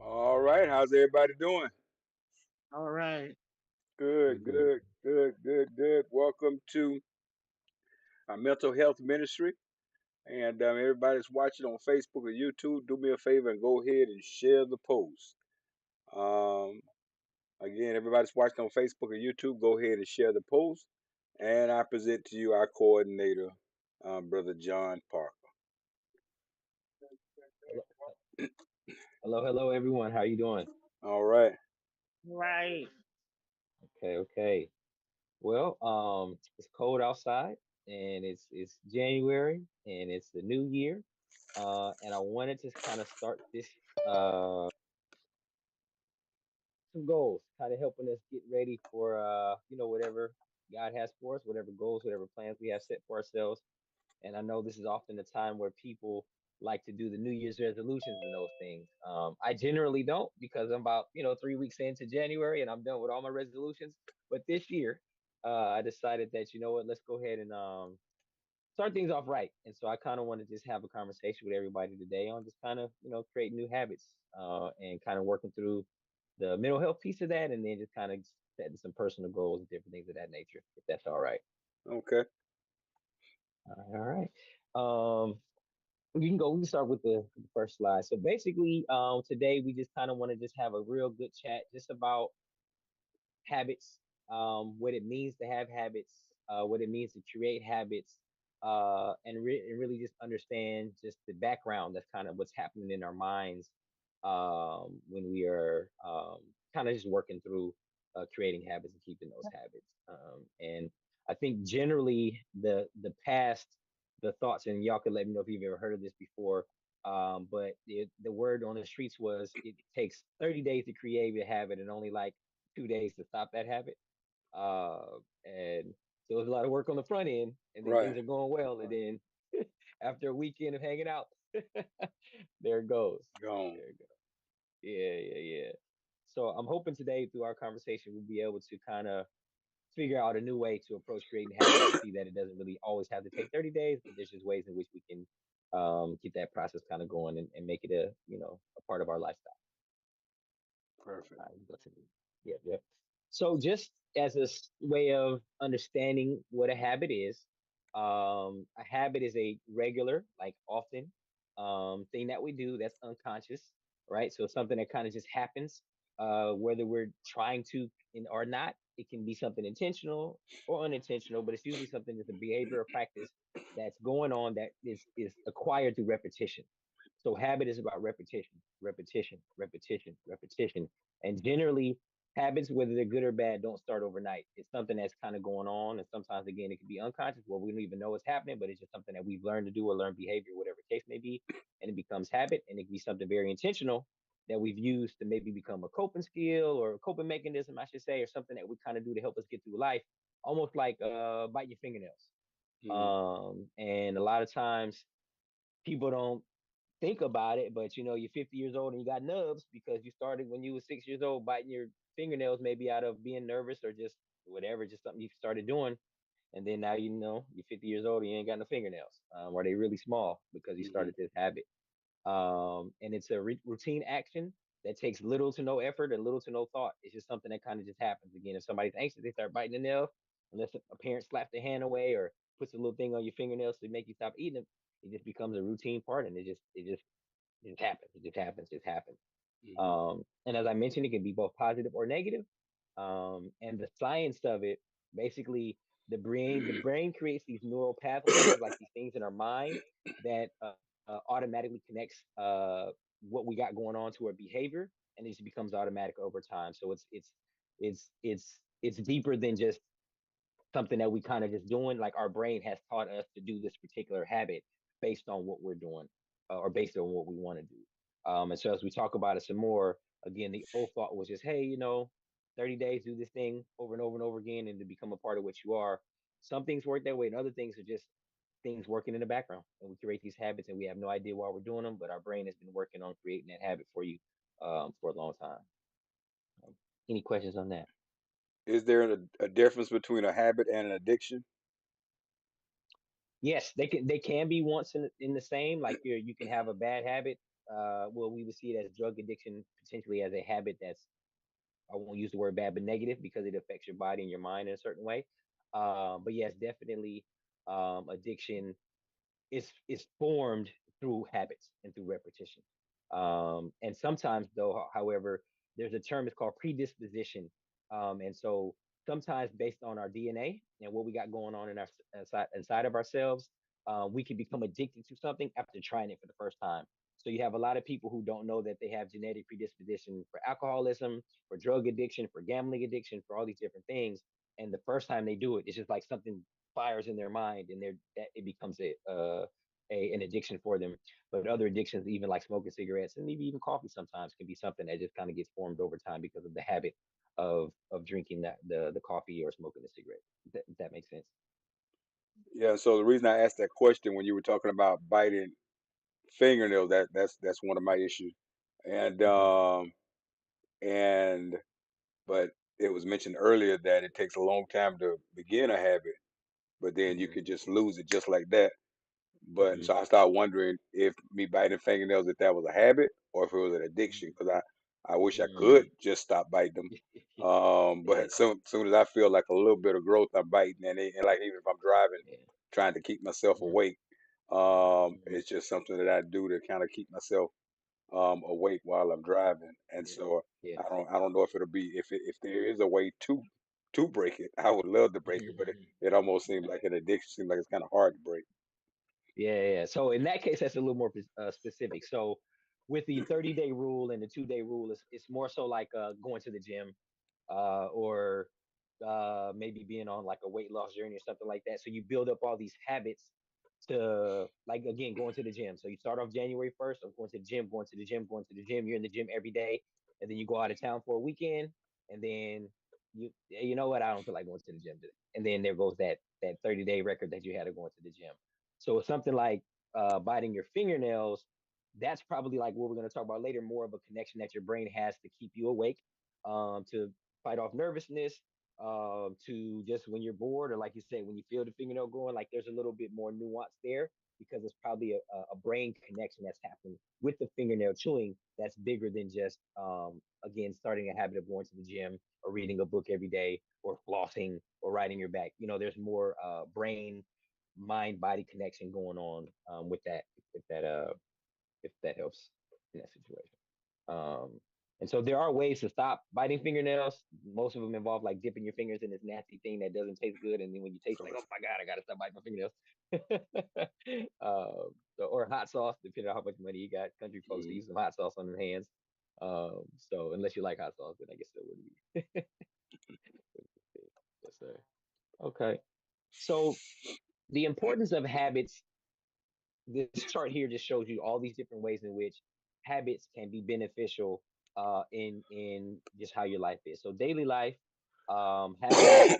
All right, how's everybody doing? All right. Good, Good, good. good, good, good, good. Welcome to our mental health ministry. And everybody's watching on Facebook or YouTube, do me a favor and go ahead and share the post. Um, Again, everybody's watching on Facebook or YouTube, go ahead and share the post. And I present to you our coordinator, Brother John Parker. Hello, hello, everyone. How you doing? All right. Right. Okay, okay. Well, it's cold outside, and it's January, and it's the new year. And I wanted to kind of start this some goals, kind of helping us get ready for whatever God has for us, whatever goals, whatever plans we have set for ourselves. And I know this is often the time where people like to do the New Year's resolutions and those things. I generally don't because I'm about 3 weeks into January and I'm done with all my resolutions. But this year, I decided that let's go ahead and start things off right. And so I kind of want to just have a conversation with everybody today on just kind of creating new habits and kind of working through the mental health piece of that, and then just kind of setting some personal goals and different things of that nature. If that's all right. Okay. All right. All right. We can go. We can start with the first slide. So basically, today we just kind of want to just have a real good chat just about habits, what it means to have habits, what it means to create habits, and really just understand just the background. That's kind of what's happening in our minds when we are kind of just working through creating habits and keeping those habits. And I think generally the thoughts, and y'all could let me know if you've ever heard of this before. But the word on the streets was it takes 30 days to create a habit and only like 2 days to stop that habit. And so there's a lot of work on the front end, and then Right. things are going well, and then after a weekend of hanging out, there it goes. Gone. There it goes. Yeah, yeah, yeah. So I'm hoping today through our conversation we'll be able to kind of figure out a new way to approach creating habits and see that it doesn't really always have to take 30 days, but there's just ways in which we can keep that process kind of going and make it a part of our lifestyle. Perfect. All right, go to yeah, yeah. So just as way of understanding what a habit is, a habit is a regular, like often, thing that we do that's unconscious, right? So something that kind of just happens, whether we're trying to or not. It can be something intentional or unintentional, but it's usually something that's a behavior or practice that's going on that is acquired through repetition. So habit is about repetition, repetition, repetition, repetition. And generally, habits, whether they're good or bad, don't start overnight. It's something that's kind of going on, and sometimes again it can be unconscious where we don't even know it's happening, but it's just something that we've learned to do or learned behavior, whatever the case may be, and it becomes habit, and it can be something very intentional that we've used to maybe become a coping skill or a coping mechanism, I should say, or something that we kind of do to help us get through life, almost like bite your fingernails. Mm, And a lot of times people don't think about it, but you're 50 years old and you got nubs because you started when you were 6 years old biting your fingernails, maybe out of being nervous or just whatever, just something you started doing. And then now you're 50 years old and you ain't got no fingernails, or they really small because you mhm, started this habit. And it's a routine action that takes little to no effort and little to no thought. It's just something that kind of just happens. Again, if somebody's anxious, they start biting the nail, unless a parent slaps their hand away or puts a little thing on your fingernails to make you stop eating them. It just becomes a routine part, and it just happens. It just happens. Just happens. mhm, And as I mentioned, it can be both positive or negative. And the science of it, basically, the brain creates these neural pathways, like these things in our mind that automatically connects what we got going on to our behavior, and it just becomes automatic over time. So it's deeper than just something that we kind of just doing. Like our brain has taught us to do this particular habit based on what we're doing, or based on what we want to do. And so as we talk about it some more, again, the old thought was just, hey, 30 days, do this thing over and over and over again, and to become a part of what you are. Some things work that way, and other things are just things working in the background. And we create these habits, and we have no idea why we're doing them, but our brain has been working on creating that habit for you for a long time. Um, any questions on that? Is there a difference between a habit and an addiction? Yes, they can be once in the same. Like you can have a bad habit. Well, we would see it as drug addiction potentially as a habit that's, I won't use the word bad, but negative because it affects your body and your mind in a certain way. But yes, definitely, addiction is formed through habits and through repetition. And sometimes, though, however, there's a term, it's called predisposition. And so sometimes, based on our DNA and what we got going on in our inside of ourselves, we can become addicted to something after trying it for the first time. So you have a lot of people who don't know that they have genetic predisposition for alcoholism, for drug addiction, for gambling addiction, for all these different things. And the first time they do it, it's just like something fires in their mind, and it becomes an addiction for them. But other addictions, even like smoking cigarettes and maybe even coffee, sometimes can be something that just kind of gets formed over time because of the habit of drinking the coffee or smoking the cigarette. If that makes sense. Yeah. So the reason I asked that question when you were talking about biting fingernails, that's one of my issues, and Hmm. and but it was mentioned earlier that it takes a long time to begin a habit, but then you Hmm. could just lose it just like that. But Hmm. so I started wondering if me biting fingernails, if that was a habit or if it was an addiction, because I wish I could Hmm. just stop biting them. Yeah, But soon as I feel like a little bit of growth, I'm biting, and like even if I'm driving, yeah. trying to keep myself Hmm. awake, Hmm. it's just something that I do to kind of keep myself awake while I'm driving. And Yeah, so yeah. I don't know if it'll be if there is a way to break it. I would love to break it, but it almost seems like an addiction. Seems like it's kind of hard to break. Yeah, yeah. So in that case, that's a little more specific. So with the 30-day rule and the 2-day rule, it's more so like going to the gym, or maybe being on like a weight loss journey or something like that. So you build up all these habits to, like, again, going to the gym. So you start off January 1st, I'm going to the gym, going to the gym, going to the gym. You're in the gym every day, and then you go out of town for a weekend, and then you know what? I don't feel like going to the gym today. And then there goes that 30-day record that you had of going to the gym. So it's something like biting your fingernails. That's probably like what we're going to talk about later, more of a connection that your brain has to keep you awake, to fight off nervousness, to just when you're bored, or like you said, when you feel the fingernail going, like there's a little bit more nuance there because it's probably a brain connection that's happening with the fingernail chewing that's bigger than just, again, starting a habit of going to the gym or reading a book every day or flossing or riding your back. There's more brain mind body connection going on with that, if that if that helps in that situation. Um, and so there are ways to stop biting fingernails. Most of them involve like dipping your fingers in this nasty thing that doesn't taste good, and then when you taste, So like, oh it's my god, I gotta stop biting my fingernails. Or hot sauce, depending on how much money you got. Country folks to mm, use some hot sauce on their hands. So unless you like hot sauce, then I guess that would be. Yes, sir. Okay. So the importance of habits, this chart here just shows you all these different ways in which habits can be beneficial in just how your life is. So daily life, having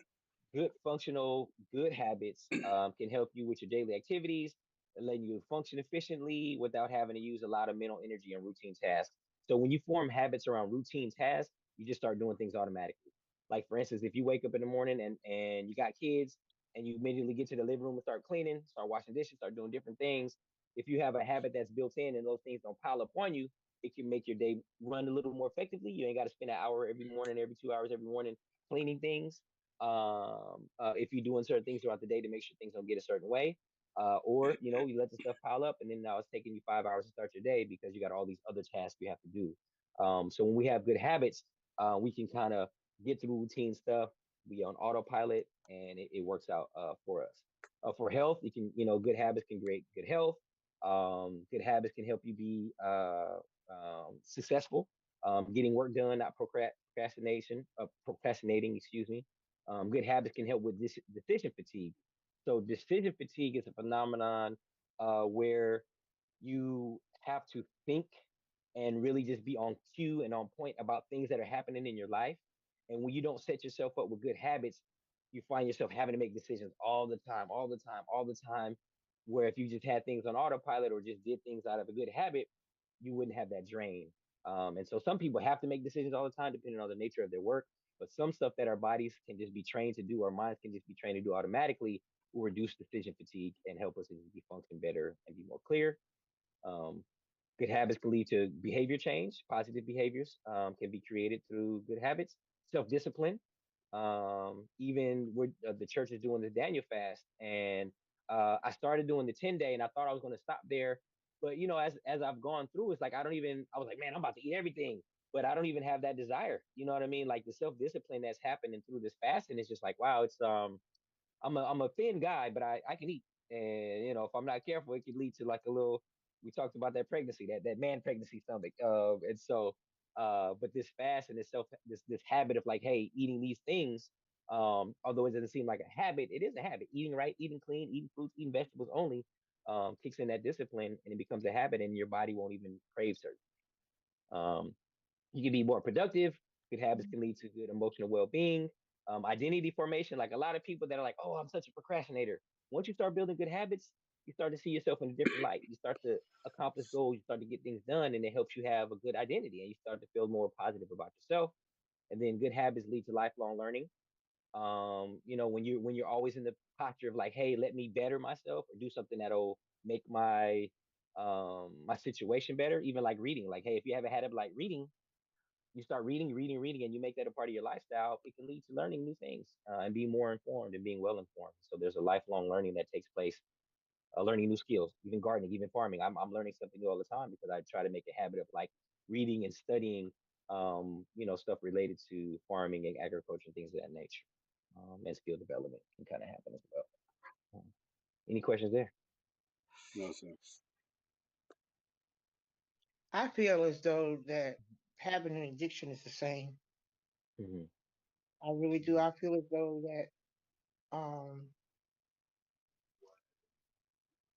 good functional good habits can help you with your daily activities and letting you function efficiently without having to use a lot of mental energy on routine tasks. So when you form habits around routine tasks, you just start doing things automatically. Like for instance, if you wake up in the morning and you got kids and you immediately get to the living room and start cleaning, start washing dishes, start doing different things, if you have a habit that's built in and those things don't pile up on you, it can make your day run a little more effectively. You ain't got to spend an hour every morning, every 2 hours every morning cleaning things. If you're doing certain things throughout the day to make sure things don't get a certain way, or you let the stuff pile up and then now it's taking you 5 hours to start your day because you got all these other tasks you have to do. So when we have good habits, we can kind of get through routine stuff, be on autopilot, and it works out for us. For health, you can good habits can create good health. Good habits can help you be successful, getting work done, not procrastinating, excuse me. Good habits can help with decision fatigue. So decision fatigue is a phenomenon where you have to think and really just be on cue and on point about things that are happening in your life. And when you don't set yourself up with good habits, you find yourself having to make decisions all the time, all the time, all the time. Where if you just had things on autopilot or just did things out of a good habit, you wouldn't have that drain. And so some people have to make decisions all the time, depending on the nature of their work. But some stuff that our bodies can just be trained to do, our minds can just be trained to do automatically, will reduce decision fatigue and help us to be function better and be more clear. Um, Good habits can lead to behavior change. Positive behaviors can be created through good habits. Self discipline. Even with the church is doing the Daniel fast, and I started doing the 10 day, and I thought I was going to stop there. But as I've gone through, it's like I don't even. I was like, man, I'm about to eat everything, but I don't even have that desire. You know what I mean? Like the self discipline that's happening through this fasting is just like, wow, it's I'm a thin guy, but I can eat. And if I'm not careful, it could lead to like a little. We talked about that pregnancy, that man pregnancy stomach. And so, but this fast and this habit of like, hey, eating these things. Although it doesn't seem like a habit, it is a habit. Eating right, eating clean, eating fruits, eating vegetables only, kicks in that discipline, and it becomes a habit, and your body won't even crave certain. Um, you can be more productive. Good habits can lead to good emotional well-being. Identity formation, like a lot of people that are like, oh, I'm such a procrastinator. Once you start building good habits, you start to see yourself in a different light. You start to accomplish goals. You start to get things done, and it helps you have a good identity, and you start to feel more positive about yourself. And then good habits lead to lifelong learning. When you're always in the posture of like, hey, let me better myself or do something that'll make my situation better. Even like reading, like, hey, if you have a habit like reading, you start reading, and you make that a part of your lifestyle, it can lead to learning new things and being more informed and being well informed. So there's a lifelong learning that takes place, learning new skills, even gardening, even farming. I'm learning something new all the time because I try to make a habit of like reading and studying, stuff related to farming and agriculture and things of that nature. And skill development can kind of happen as well. Um, any questions there? No, sir. I feel as though that having an addiction is the same. Mm-hmm. I really do. I feel as though that um,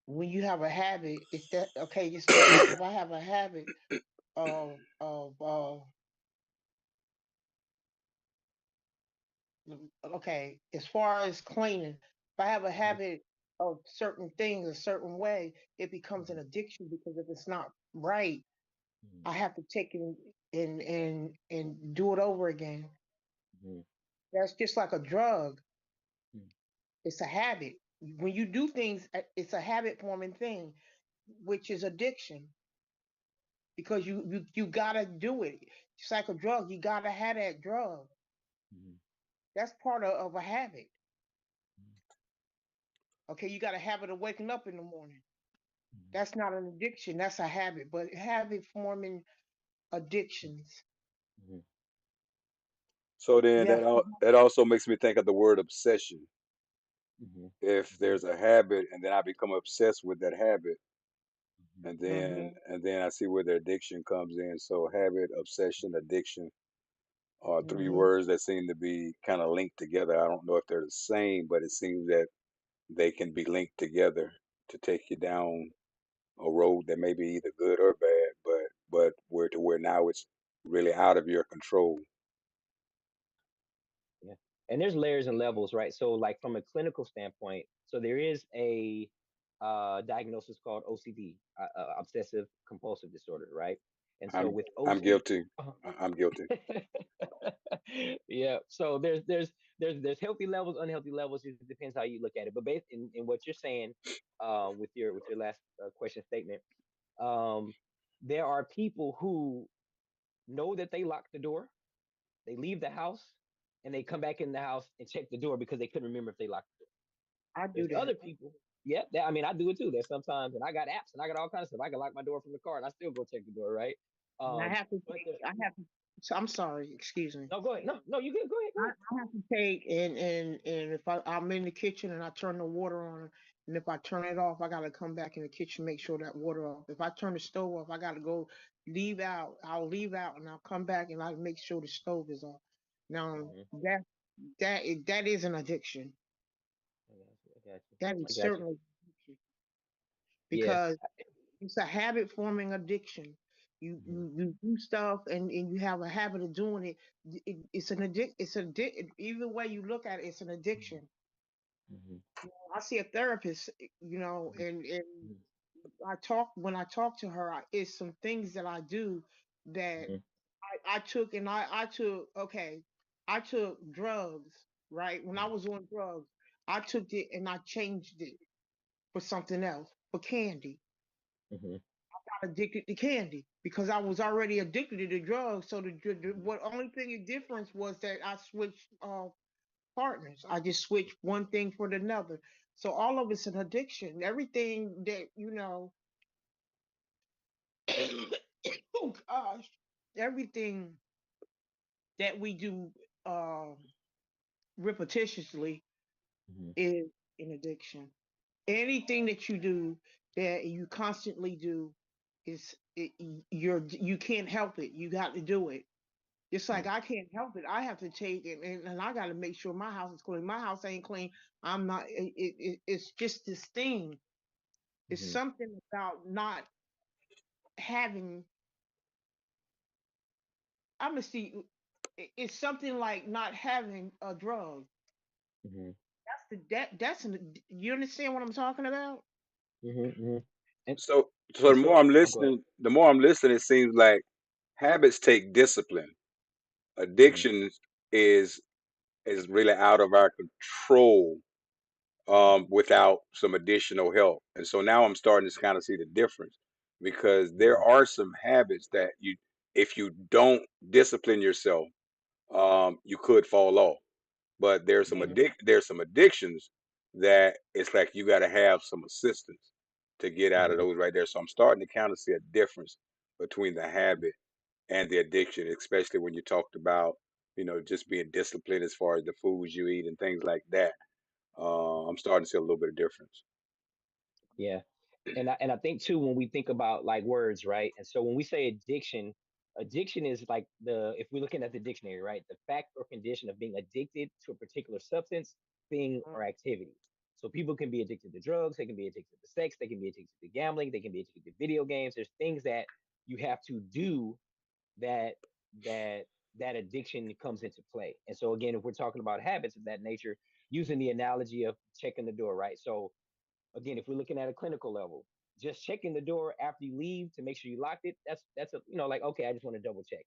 when you have a habit, it's that okay. Just like if I have a habit of okay, as far as cleaning, if I have a habit of certain things a certain way, it becomes an addiction because if it's not right, Mm-hmm. I have to take it and do it over again. Mm-hmm. That's just like a drug. Mm-hmm. It's a habit. When you do things, it's a habit forming thing, which is addiction because you gotta do it. It's like a drug. You gotta have that drug. Mm-hmm. That's part of a habit. Okay, you got a habit of waking up in the morning. That's not an addiction. That's a habit. But habit forming addictions, Mm-hmm. So then you have to. that also makes me think of the word obsession. Mm-hmm. If there's a habit and then I become obsessed with that habit, and Mm-hmm. then I see where the addiction comes in. So habit, obsession, addiction are three Mm-hmm. words that seem to be kind of linked together. I don't know if they're the same, but it seems that they can be linked together to take you down a road that may be either good or bad, but where now it's really out of your control. Yeah. And there's layers and levels, right? So, like from a clinical standpoint, so there is a diagnosis called OCD, obsessive compulsive disorder, right? And so I'm with I'm OCD, guilty. I'm guilty. yeah. So there's healthy levels, unhealthy levels. It depends how you look at it. But based in what you're saying, with your last question statement, um, there are people who know that they locked the door, they leave the house, and they come back in the house and check the door because they couldn't remember if they locked the door. I do There's that. other people, yeah, I mean, I do it too. There's sometimes, and I got apps and I got all kinds of stuff. I can lock my door from the car and I still go check the door, right? And I have to But take. I have to. So I'm sorry. Excuse me. no, go ahead. No, no, you good. Go ahead. Go ahead. I have to take and if I'm in the kitchen and I turn the water on, and if I turn it off, I gotta come back in the kitchen make sure that water off. If I turn the stove off, I gotta go leave out. I'll leave out and I'll come back and I make sure the stove is off. Now Mm-hmm. that is an addiction. I got you. I got you. That I is got you. certainly addiction Yeah. because it's a habit forming addiction. Mm-hmm. You do stuff and you have a habit of doing it. It's an addict. It's an addict. Either way you look at it, it's an addiction. Mm-hmm. I see a therapist, and Mm-hmm. I talk when I talk to her. It's some things that I do that Mm-hmm. I took, and I took. Okay, I took drugs. Right when I was on drugs, I took it and I changed it for something else, for candy. Mm-hmm. Got addicted to candy because I was already addicted to the drugs. So the what only thing the difference was that I switched partners. I just switched one thing for another. So all of it's an addiction. Everything that oh gosh, everything that we do repetitiously Mm-hmm. is an addiction. Anything that you do that you constantly do you can't help it. You got to do it. It's like I can't help it. I have to take it, and I got to make sure my house is clean. My house ain't clean. I'm not. It's just this thing. It's Mm-hmm. something about not having. I'm gonna see. It's something like not having a drug. Mm-hmm. That's an. You understand what I'm talking about? Mm-hmm. And So and so, oh, go ahead. the more I'm listening, it seems like habits take discipline. Mm-hmm. Addiction is is really out of our control Mm-hmm. without some additional help. And so now I'm starting to kind of see the difference because there Mm-hmm. are some habits that if you don't discipline yourself, you could fall off. But Mm-hmm. there's some addictions that it's like you got to have some assistance to get out of Mm-hmm. those right there. So I'm starting to kind of see a difference between the Mm-hmm. habit and the addiction, especially when you talked about, just being disciplined as far as the foods you eat and things like that. I'm starting to see a little bit of difference. Yeah. And I think too when we think about like words, right? And so when we say addiction, addiction is like the if we're looking at the dictionary, right? The fact or condition of being addicted to a particular substance, thing, or activity. So people can be addicted to drugs, they can be addicted to sex, they can be addicted to gambling, they can be addicted to video games. There's things that you have to do that that that addiction comes into play. And so again, if we're talking about habits of that nature, using the analogy of checking the door, right? So again, if we're looking at a clinical level, just checking the door after you leave to make sure you locked it, that's a like okay, I just want to double check.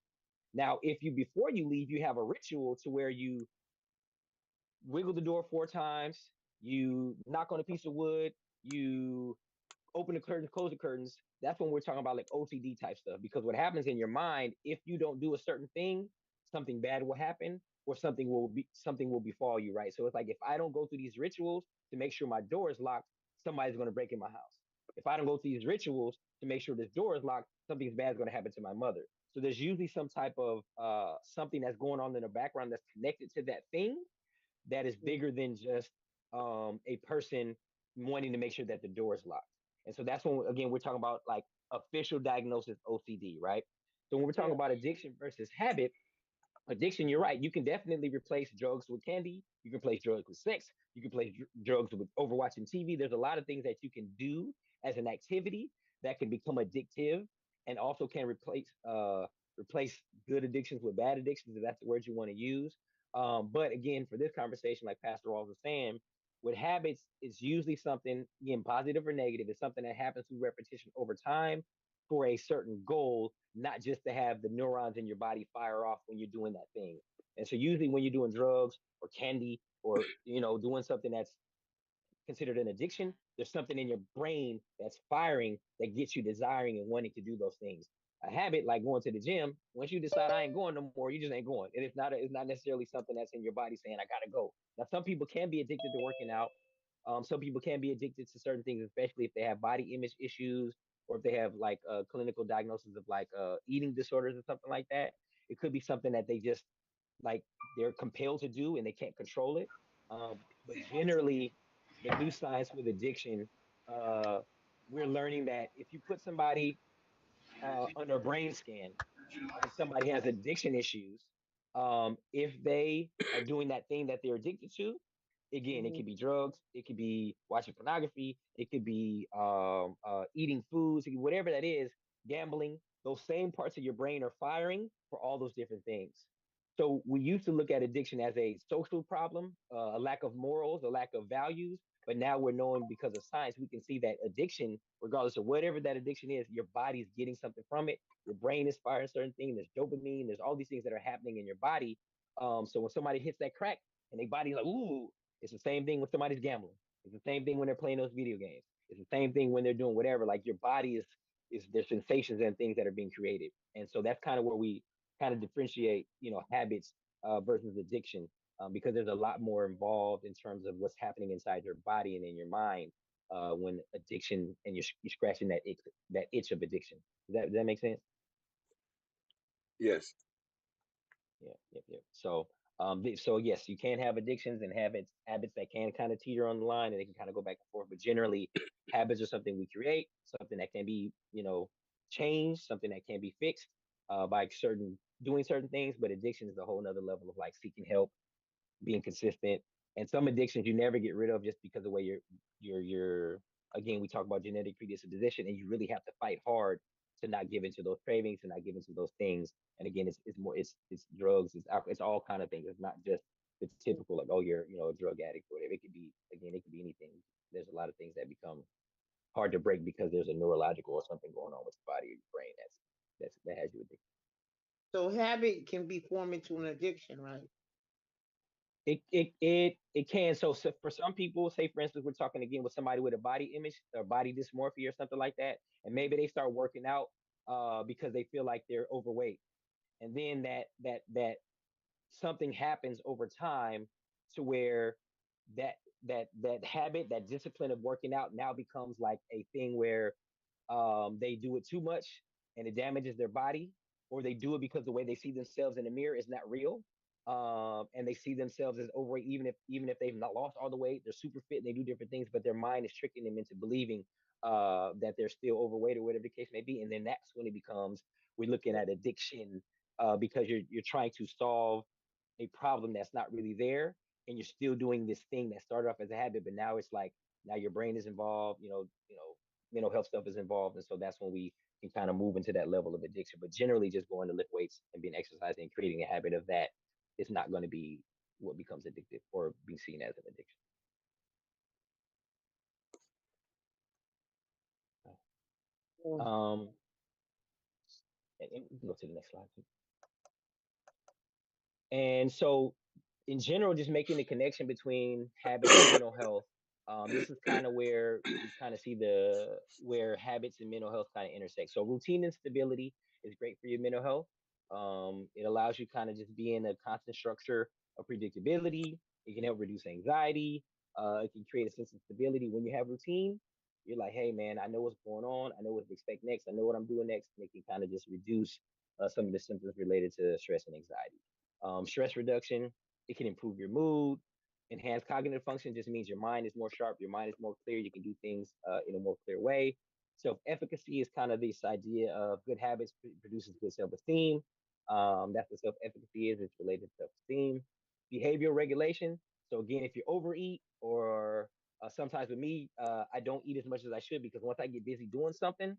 Now, if you before you leave, you have a ritual to where you wiggle the door 4 times, you knock on a piece of wood, you open the curtains, close the curtains. That's when we're talking about like OCD type stuff. Because what happens in your mind, if you don't do a certain thing, something bad will happen, or something will befall you, right? So it's like if I don't go through these rituals to make sure my door is locked, somebody's going to break in my house. If I don't go through these rituals to make sure this door is locked, something bad is going to happen to my mother. So there's usually some type of something that's going on in the background that's connected to that thing that is bigger than just a person wanting to make sure that the door is locked. And so that's when again we're talking about like official diagnosis OCD, right? So when we're talking Yeah. about addiction versus habit, addiction, you're right. You can definitely replace drugs with candy. You can replace drugs with sex. You can replace drugs with overwatching TV. There's a lot of things that you can do as an activity that can become addictive, and also can replace good addictions with bad addictions, if that's the word you want to use. But again, for this conversation, like Pastor Walls was saying, with habits, it's usually something, again, positive or negative. It's something that happens through repetition over time for a certain goal, not just to have the neurons in your body fire off when you're doing that thing. And so usually when you're doing drugs or candy or doing something that's considered an addiction, there's something in your brain that's firing that gets you desiring and wanting to do those things. A habit like going to the gym, once you decide I ain't going no more, you just ain't going. And it's not necessarily something that's in your body saying I gotta go. Now some people can be addicted to working out. Some people can be addicted to certain things, especially if they have body image issues or if they have like a clinical diagnosis of like eating disorders or something like that. It could be something that they just like they're compelled to do and they can't control it. But generally, the new science with addiction, uh, we're learning that if you put somebody under a brain scan and somebody has addiction issues, if they are doing that thing that they're addicted to, again, it Hmm. could be drugs, it could be watching pornography, it could be eating foods, whatever that is, gambling. Those same parts of your brain are firing for all those different things. So we used to look at addiction as a social problem, a lack of morals, a lack of values. But now we're knowing because of science, we can see that addiction, regardless of whatever that addiction is, your body's getting something from it. Your brain is firing certain things. There's dopamine. There's all these things that are happening in your body. So when somebody hits that crack and their body's like, ooh, it's the same thing when somebody's gambling. It's the same thing when they're playing those video games. It's the same thing when they're doing whatever. Like your body is there's sensations and things that are being created. And so that's kind of where we kind of differentiate, habits versus addiction, because there's a lot more involved in terms of what's happening inside your body and in your mind when addiction and you're scratching that itch of addiction. Does that make sense? Yes. Yeah, yep, yep. So yes, you can have addictions and habits that can kind of teeter on the line and they can kind of go back and forth. But generally, habits are something we create, something that can be, changed, something that can be fixed by certain doing certain things. But addiction is a whole nother level of like seeking help, being consistent, and some addictions you never get rid of just because of the way you're again we talk about genetic predisposition and you really have to fight hard to not give into those cravings, to not give into those things. And again, it's more it's drugs, it's alcohol, it's all kind of things. It's not just the typical like, oh, you're a drug addict or whatever. It could be, again, it could be anything. There's a lot of things that become hard to break because there's a neurological or something going on with the body or your brain that has you addicted. So habit can be formed into an addiction, right? It can. So for some people, say for instance, we're talking again with somebody with a body image or body dysmorphia or something like that, and maybe they start working out because they feel like they're overweight, and then that something happens over time to where that that habit, that discipline of working out now becomes like a thing where they do it too much and it damages their body, or they do it because the way they see themselves in the mirror is not real. And they see themselves as overweight, even if they've not lost all the weight, they're super fit and they do different things, but their mind is tricking them into believing that they're still overweight or whatever the case may be. And then that's when it becomes, we're looking at addiction, because you're trying to solve a problem that's not really there, and you're still doing this thing that started off as a habit, but now it's like now your brain is involved, mental health stuff is involved, and so that's when we can kind of move into that level of addiction. But generally, just going to lift weights and being exercising and creating a habit of that is not going to be what becomes addictive or be seen as an addiction. Yeah. Um, and we can go to the next slide. And so, in general, just making the connection between habits and mental health. This is kind of where we kind of see the where habits and mental health kind of intersect. So, routine and stability is great for your mental health. It allows you kind of just be in a constant structure of predictability. It can help reduce anxiety. It can create a sense of stability. When you have routine, you're like, hey man, I know what's going on. I know what to expect next. I know what I'm doing next. And it can kind of just reduce some of the symptoms related to stress and anxiety. Stress reduction, it can improve your mood. Enhanced cognitive function just means your mind is more sharp, your mind is more clear, you can do things in a more clear way. Self-efficacy is kind of this idea of good habits produces good self-esteem. That's what self-efficacy is. It's related to self-esteem. Behavioral regulation. So again, if you overeat or sometimes with me, I don't eat as much as I should because once I get busy doing something,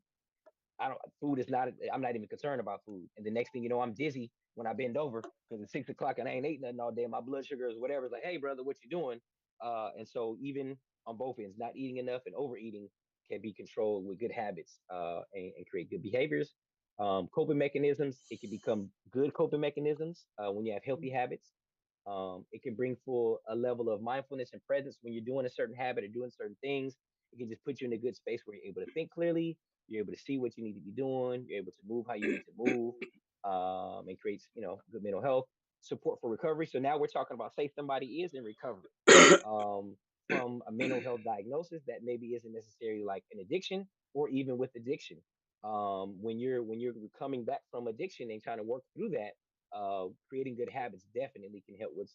I don't food is not I'm not even concerned about food. And the next thing you know, I'm dizzy when I bend over because it's 6 o'clock and I ain't ate nothing all day. My blood sugar is whatever. It's like, hey brother, what you doing? And so even on both ends, not eating enough and overeating can be controlled with good habits and create good behaviors. Coping mechanisms, it can become good coping mechanisms when you have healthy habits. It can bring full a level of mindfulness and presence when you're doing a certain habit or doing certain things. It can just put you in a good space where you're able to think clearly, you're able to see what you need to be doing. You're able to move how you need to move, and creates good mental health support for recovery. So now we're talking about say somebody is in recovery um, from a mental health diagnosis that maybe isn't necessarily like an addiction or even with addiction. When you're coming back from addiction and trying to work through that, creating good habits definitely can help with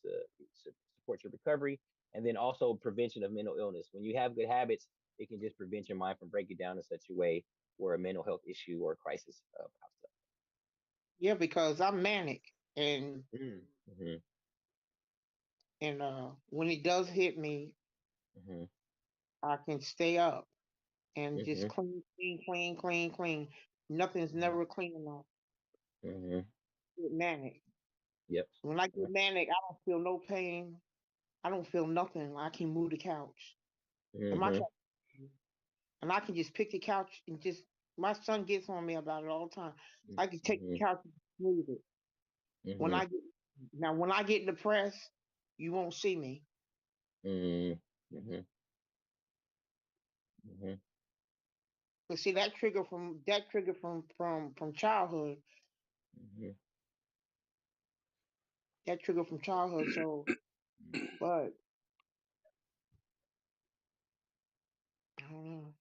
support your recovery and then also prevention of mental illness. When you have good habits, it can just prevent your mind from breaking down in such a way where a mental health issue or crisis pops up. Yeah, because I'm manic, and Mm-hmm. when it does hit me, Mm-hmm. I can stay up and just Mm-hmm. clean, clean, clean, clean, clean. Nothing's Mm-hmm. never clean enough. Mm-hmm. Get manic. Yep. When I get Yep. manic, I don't feel no pain. I don't feel nothing. I can move the couch. And my Mm-hmm. couch, and I can just pick the couch and just. My son gets on me about it all the time. I can take the Mm-hmm. couch and move it. When Mm-hmm. I get when I get depressed, you won't see me. Mm-hmm. Mm-hmm. But see that trigger from childhood. Mm-hmm. That trigger from childhood. So, but I don't know.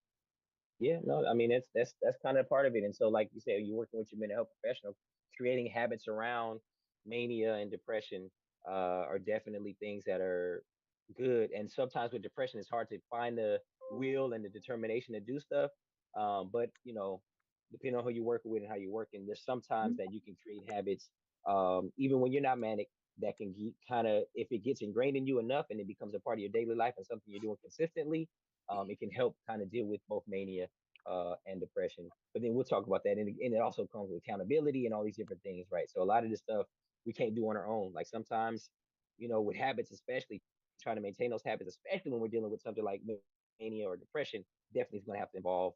Yeah, no, I mean that's kind of part of it. And so, like you said, you're working with your mental health professional, creating habits around mania and depression are definitely things that are good. And sometimes with depression, it's hard to find the will and the determination to do stuff. But depending on who you're working with and how you're working, there's sometimes that you can create habits, even when you're not manic, that can kind of, if it gets ingrained in you enough and it becomes a part of your daily life and something you're doing consistently, it can help kind of deal with both mania and depression. But then we'll talk about that. And it also comes with accountability and all these different things, right? So a lot of this stuff we can't do on our own. Like sometimes, with habits, especially trying to maintain those habits, especially when we're dealing with something like mania or depression, definitely is going to have to involve,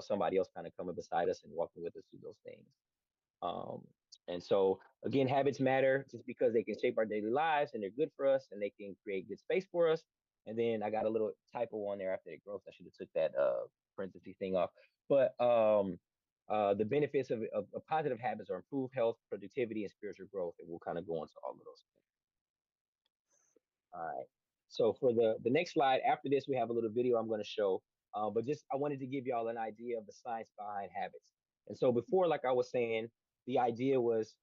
somebody else kind of coming beside us and walking with us through those things. Um, and so, again, habits matter just because they can shape our daily lives and they're good for us and they can create good space for us. And then I got a little typo on there after the growth. I should have took that parenthesis thing off. But the benefits of positive habits are improved health, productivity, and spiritual growth. And we'll kind of go into all of those things. All right. So for the next slide, after this, we have a little video I'm going to show. But just I wanted to give y'all an idea of the science behind habits. And so before, like I was saying, the idea was,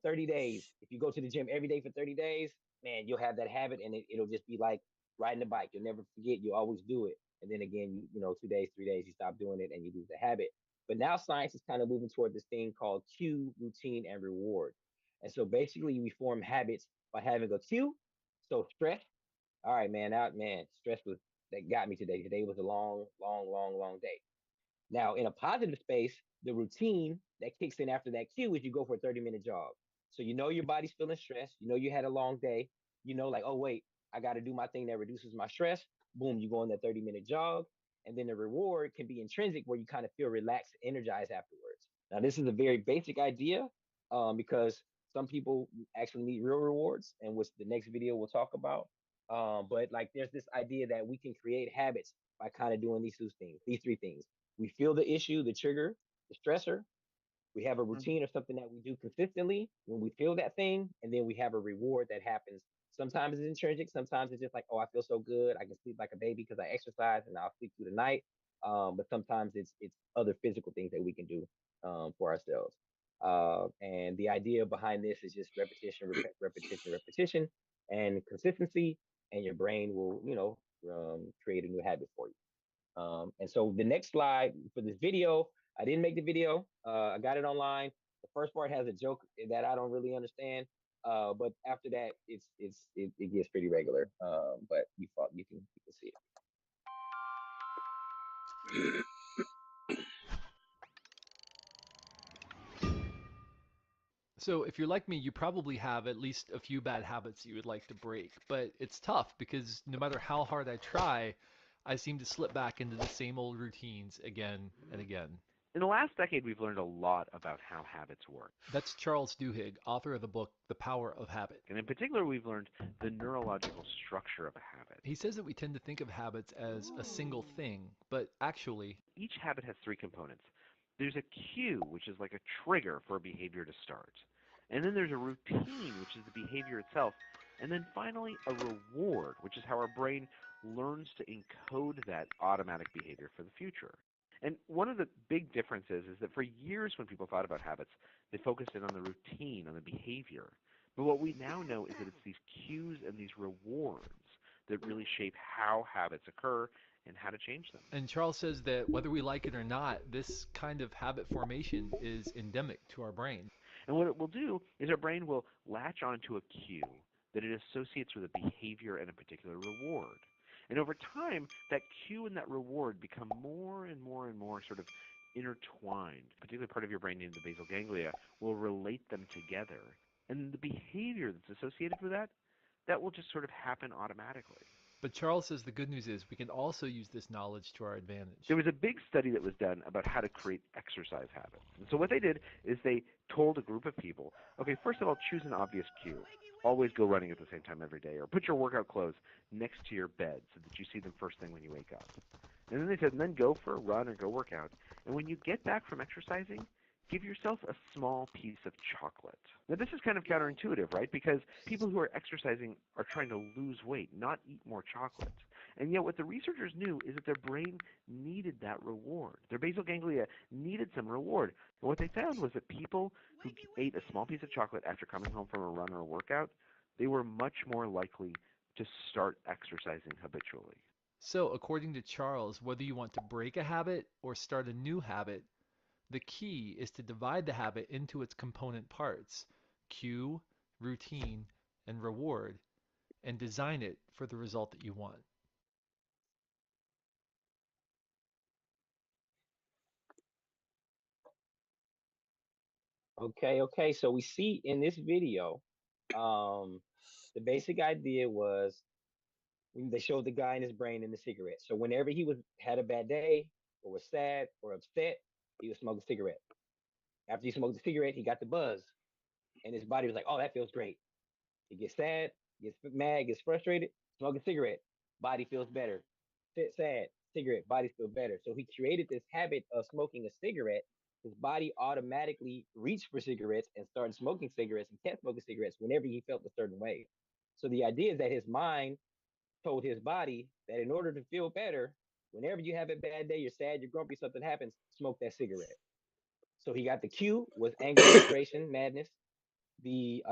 30 days. If you go to the gym every day for 30 days, man, you'll have that habit, and it'll just be like riding a bike. You'll never forget. You always do it. And then again, 2 days, 3 days, you stop doing it, and you lose the habit. But now science is kind of moving toward this thing called cue, routine, and reward. And so basically, we form habits by having a cue. So stress. All right, man. Out, man. Stress was that got me today. Today was a long, long, long, long day. Now, in a positive space, the routine that kicks in after that cue is you go for a 30-minute jog. So you know your body's feeling stressed. You know you had a long day. You know, like, oh wait, I got to do my thing that reduces my stress. Boom, you go on that 30-minute jog. And then the reward can be intrinsic where you kind of feel relaxed, energized afterwards. Now, this is a very basic idea because some people actually need real rewards, and which the next video we'll talk about. But like there's this idea that we can create habits by kind of doing these three things. We feel the issue, the trigger, the stressor. We have a Mhm. routine or something that we do consistently when we feel that thing, and then we have a reward that happens. Sometimes it's intrinsic, sometimes it's just like, oh, I feel so good, I can sleep like a baby because I exercise and I'll sleep through the night. But sometimes it's other physical things that we can do for ourselves. And the idea behind this is just repetition, repetition, repetition, and consistency. and your brain will, create a new habit for you. And so the next slide for this video, I didn't make the video. I got it online. The first part has a joke that I don't really understand. But after that, it gets pretty regular. But you can see it. So, if you're like me, you probably have at least a few bad habits you would like to break, but it's tough because no matter how hard I try, I seem to slip back into the same old routines again and again. In the last decade, we've learned a lot about how habits work. That's Charles Duhigg, author of the book The Power of Habit. And in particular, we've learned the neurological structure of a habit. He says that we tend to think of habits as a single thing, but actually, Each habit has three components. There's a cue, which is like a trigger for a behavior to start. And then there's a routine, which is the behavior itself. And then finally, a reward, which is how our brain learns to encode that automatic behavior for the future. And one of the big differences is that for years, when people thought about habits, they focused in on the routine, on the behavior. But what we now know is that it's these cues and these rewards that really shape how habits occur and how to change them. and Charles says that whether we like it or not, this kind of habit formation is endemic to our brain. And what it will do is our brain will latch onto a cue that it associates with a behavior and a particular reward. And over time, that cue and that reward become more and more and more sort of intertwined. A particular part of your brain named the basal ganglia will relate them together. And the behavior that's associated with that, that will just sort of happen automatically. But Charles says the good news is we can also use this knowledge to our advantage. There was a big study that was done about how to create exercise habits. And so what they did is they told a group of people, okay, first of all, choose an obvious cue. Always go running at the same time every day, or put your workout clothes next to your bed so that you see them first thing when you wake up. And then they said, and then go for a run or go work out. And when you get back from exercising, give yourself a small piece of chocolate. Now, this is kind of counterintuitive, right? Because people who are exercising are trying to lose weight, not eat more chocolate. And yet what the researchers knew is that their brain needed that reward. Their basal ganglia needed some reward. And what they found was that people who ate a small piece of chocolate after coming home from a run or a workout, they were much more likely to start exercising habitually. So, according to Charles, whether you want to break a habit or start a new habit, the key is to divide the habit into its component parts, cue, routine, and reward, and design it for the result that you want. Okay. So we see in this video, um, the basic idea was they showed the guy in his brain in the cigarette. So whenever he was had a bad day or was sad or upset, he would smoke a cigarette. After he smoked the cigarette, he got the buzz, and his body was like, "Oh, that feels great." He gets sad, gets mad, gets frustrated, smoke a cigarette, body feels better. Sad, cigarette, body feels better. So he created this habit of smoking a cigarette. His body automatically reached for cigarettes and started smoking cigarettes and kept smoking cigarettes whenever he felt a certain way. So the idea is that his mind told his body that in order to feel better, whenever you have a bad day, you're sad, you're grumpy, something happens, smoke that cigarette. So he got the cue was anger, frustration, madness. The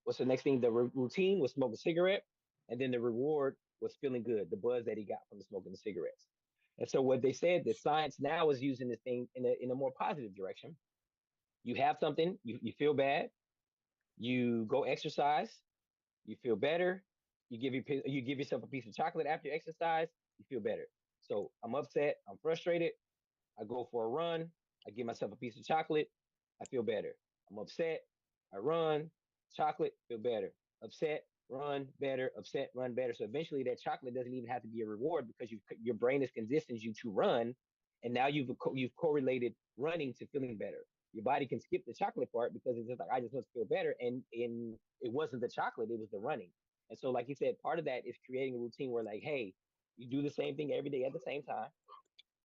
what's the next thing? The routine was smoke a cigarette, and then the reward was feeling good, the buzz that he got from smoking the cigarettes. And so what they said that science now is using this thing in a more positive direction. You have something, you feel bad, you go exercise, you feel better, you give yourself a piece of chocolate after you exercise, you feel better. So I'm upset, I'm frustrated, I go for a run. I give myself a piece of chocolate. I feel better. I'm upset. I run. Chocolate, feel better. Upset, run better. Upset, run better. So eventually, that chocolate doesn't even have to be a reward because your brain has conditioned you to run, and now you've correlated running to feeling better. Your body can skip the chocolate part because it's just like I just want to feel better, and it wasn't the chocolate, it was the running. And so, like you said, part of that is creating a routine where like, hey, you do the same thing every day at the same time.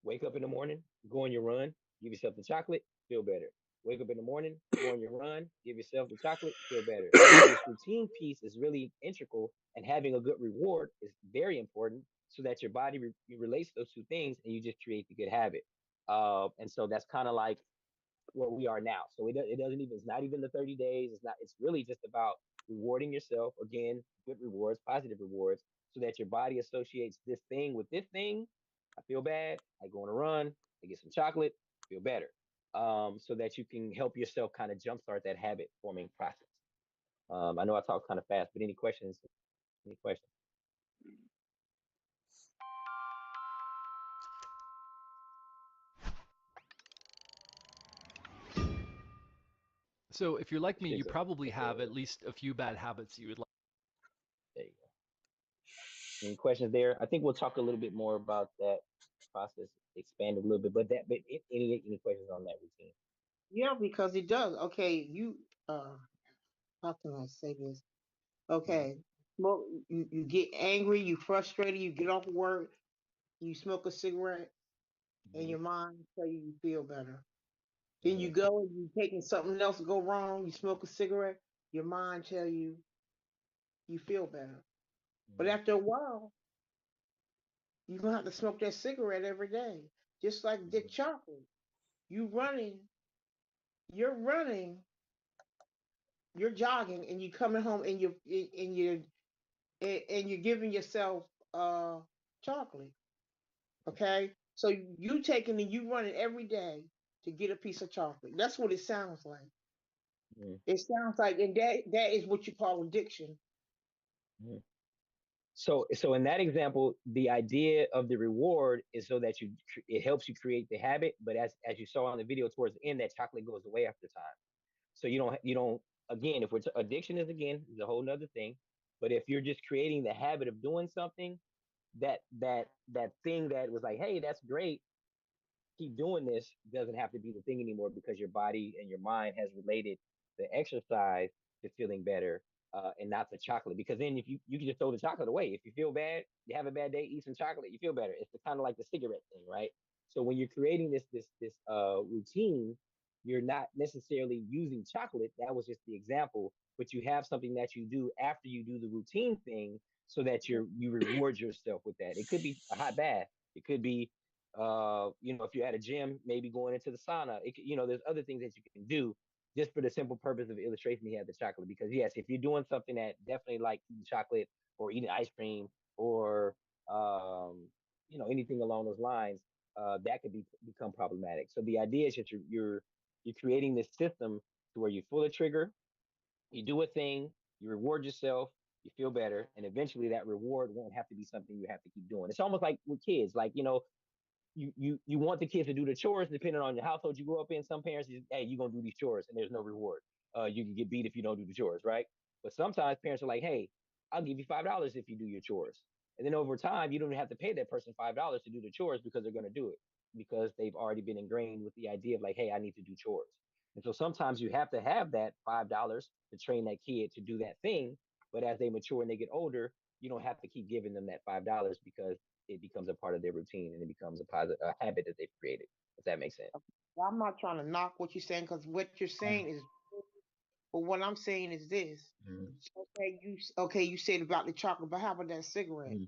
Wake up in the morning, go on your run, give yourself the chocolate, feel better. Wake up in the morning, go on your run, give yourself the chocolate, feel better. So this routine piece is really integral, and having a good reward is very important so that your body relates those two things and you just create the good habit. And so that's kind of like where we are now. So it doesn't even, it's not even the 30 days. It's not, it's really just about rewarding yourself again, good rewards, positive rewards, so that your body associates this thing with this thing. I feel bad. I go on a run. I get some chocolate. Feel better. So that you can help yourself kind of jumpstart that habit forming process. I know I talked kind of fast, but any questions? Any questions? So if you're like me, you She's a, probably it's a, have at least a few bad habits you would like. there you go. Any questions there? I think we'll talk a little bit more about that process, expand a little bit. But any questions on that routine? Yeah, because it does. Okay, how can I say this? Mm-hmm. Okay, smoke. You get angry, you frustrated, you get off work, you smoke a cigarette, and Mm-hmm. your mind tell you feel better. Then Mm-hmm. you go and you taking something else go wrong. You smoke a cigarette, your mind tell you feel better. But after a while, you're gonna have to smoke that cigarette every day, just like the Mm-hmm. chocolate. You running, you're running, you're jogging, and you coming home and you're giving yourself uh chocolate. Okay, so you taking and you running every day to get a piece of chocolate. That's what it sounds like. Mm-hmm. It sounds like, and that is what you call addiction. Mm-hmm. So in that example, the idea of the reward is so that it helps you create the habit. But as you saw on the video towards the end, that chocolate goes away after time. So you don't again, if addiction is a whole nother thing. But if you're just creating the habit of doing something, that thing that was like, hey, that's great, keep doing this, doesn't have to be the thing anymore because your body and your mind has related the exercise to feeling better, and not the chocolate. Because then if you can just throw the chocolate away. If you feel bad, you have a bad day, eat some chocolate, you feel better. It's kind of like the cigarette thing, right? So when you're creating this routine, you're not necessarily using chocolate. That was just the example, but you have something that you do after you do the routine thing, so that you reward yourself with that. It could be a hot bath. It could be if you're at a gym, maybe going into the sauna. There's other things that you can do just for the simple purpose of illustration. He had the chocolate because yes, if you're doing something that definitely like eating chocolate or eating ice cream or anything along those lines, that could become problematic. So the idea is that you're creating this system to where you pull a trigger, you do a thing, you reward yourself, you feel better, and eventually that reward won't have to be something you have to keep doing. It's almost like with kids, like you want the kids to do the chores depending on the household you grow up in. Some parents just, hey, you're gonna do these chores and there's no reward. You can get beat if you don't do the chores, right? But sometimes parents are like, hey, I'll give you $5 if you do your chores. And then over time, you don't have to pay that person $5 to do the chores because they're gonna do it because they've already been ingrained with the idea of like, hey, I need to do chores. And so sometimes you have to have that $5 to train that kid to do that thing. But as they mature and they get older, you don't have to keep giving them that $5 because it becomes a part of their routine and it becomes a habit that they've created. If that makes sense. I'm not trying to knock what you're saying because what you're saying is, but what I'm saying is this. Mm-hmm. You said about the chocolate, but how about that cigarette? Mm-hmm.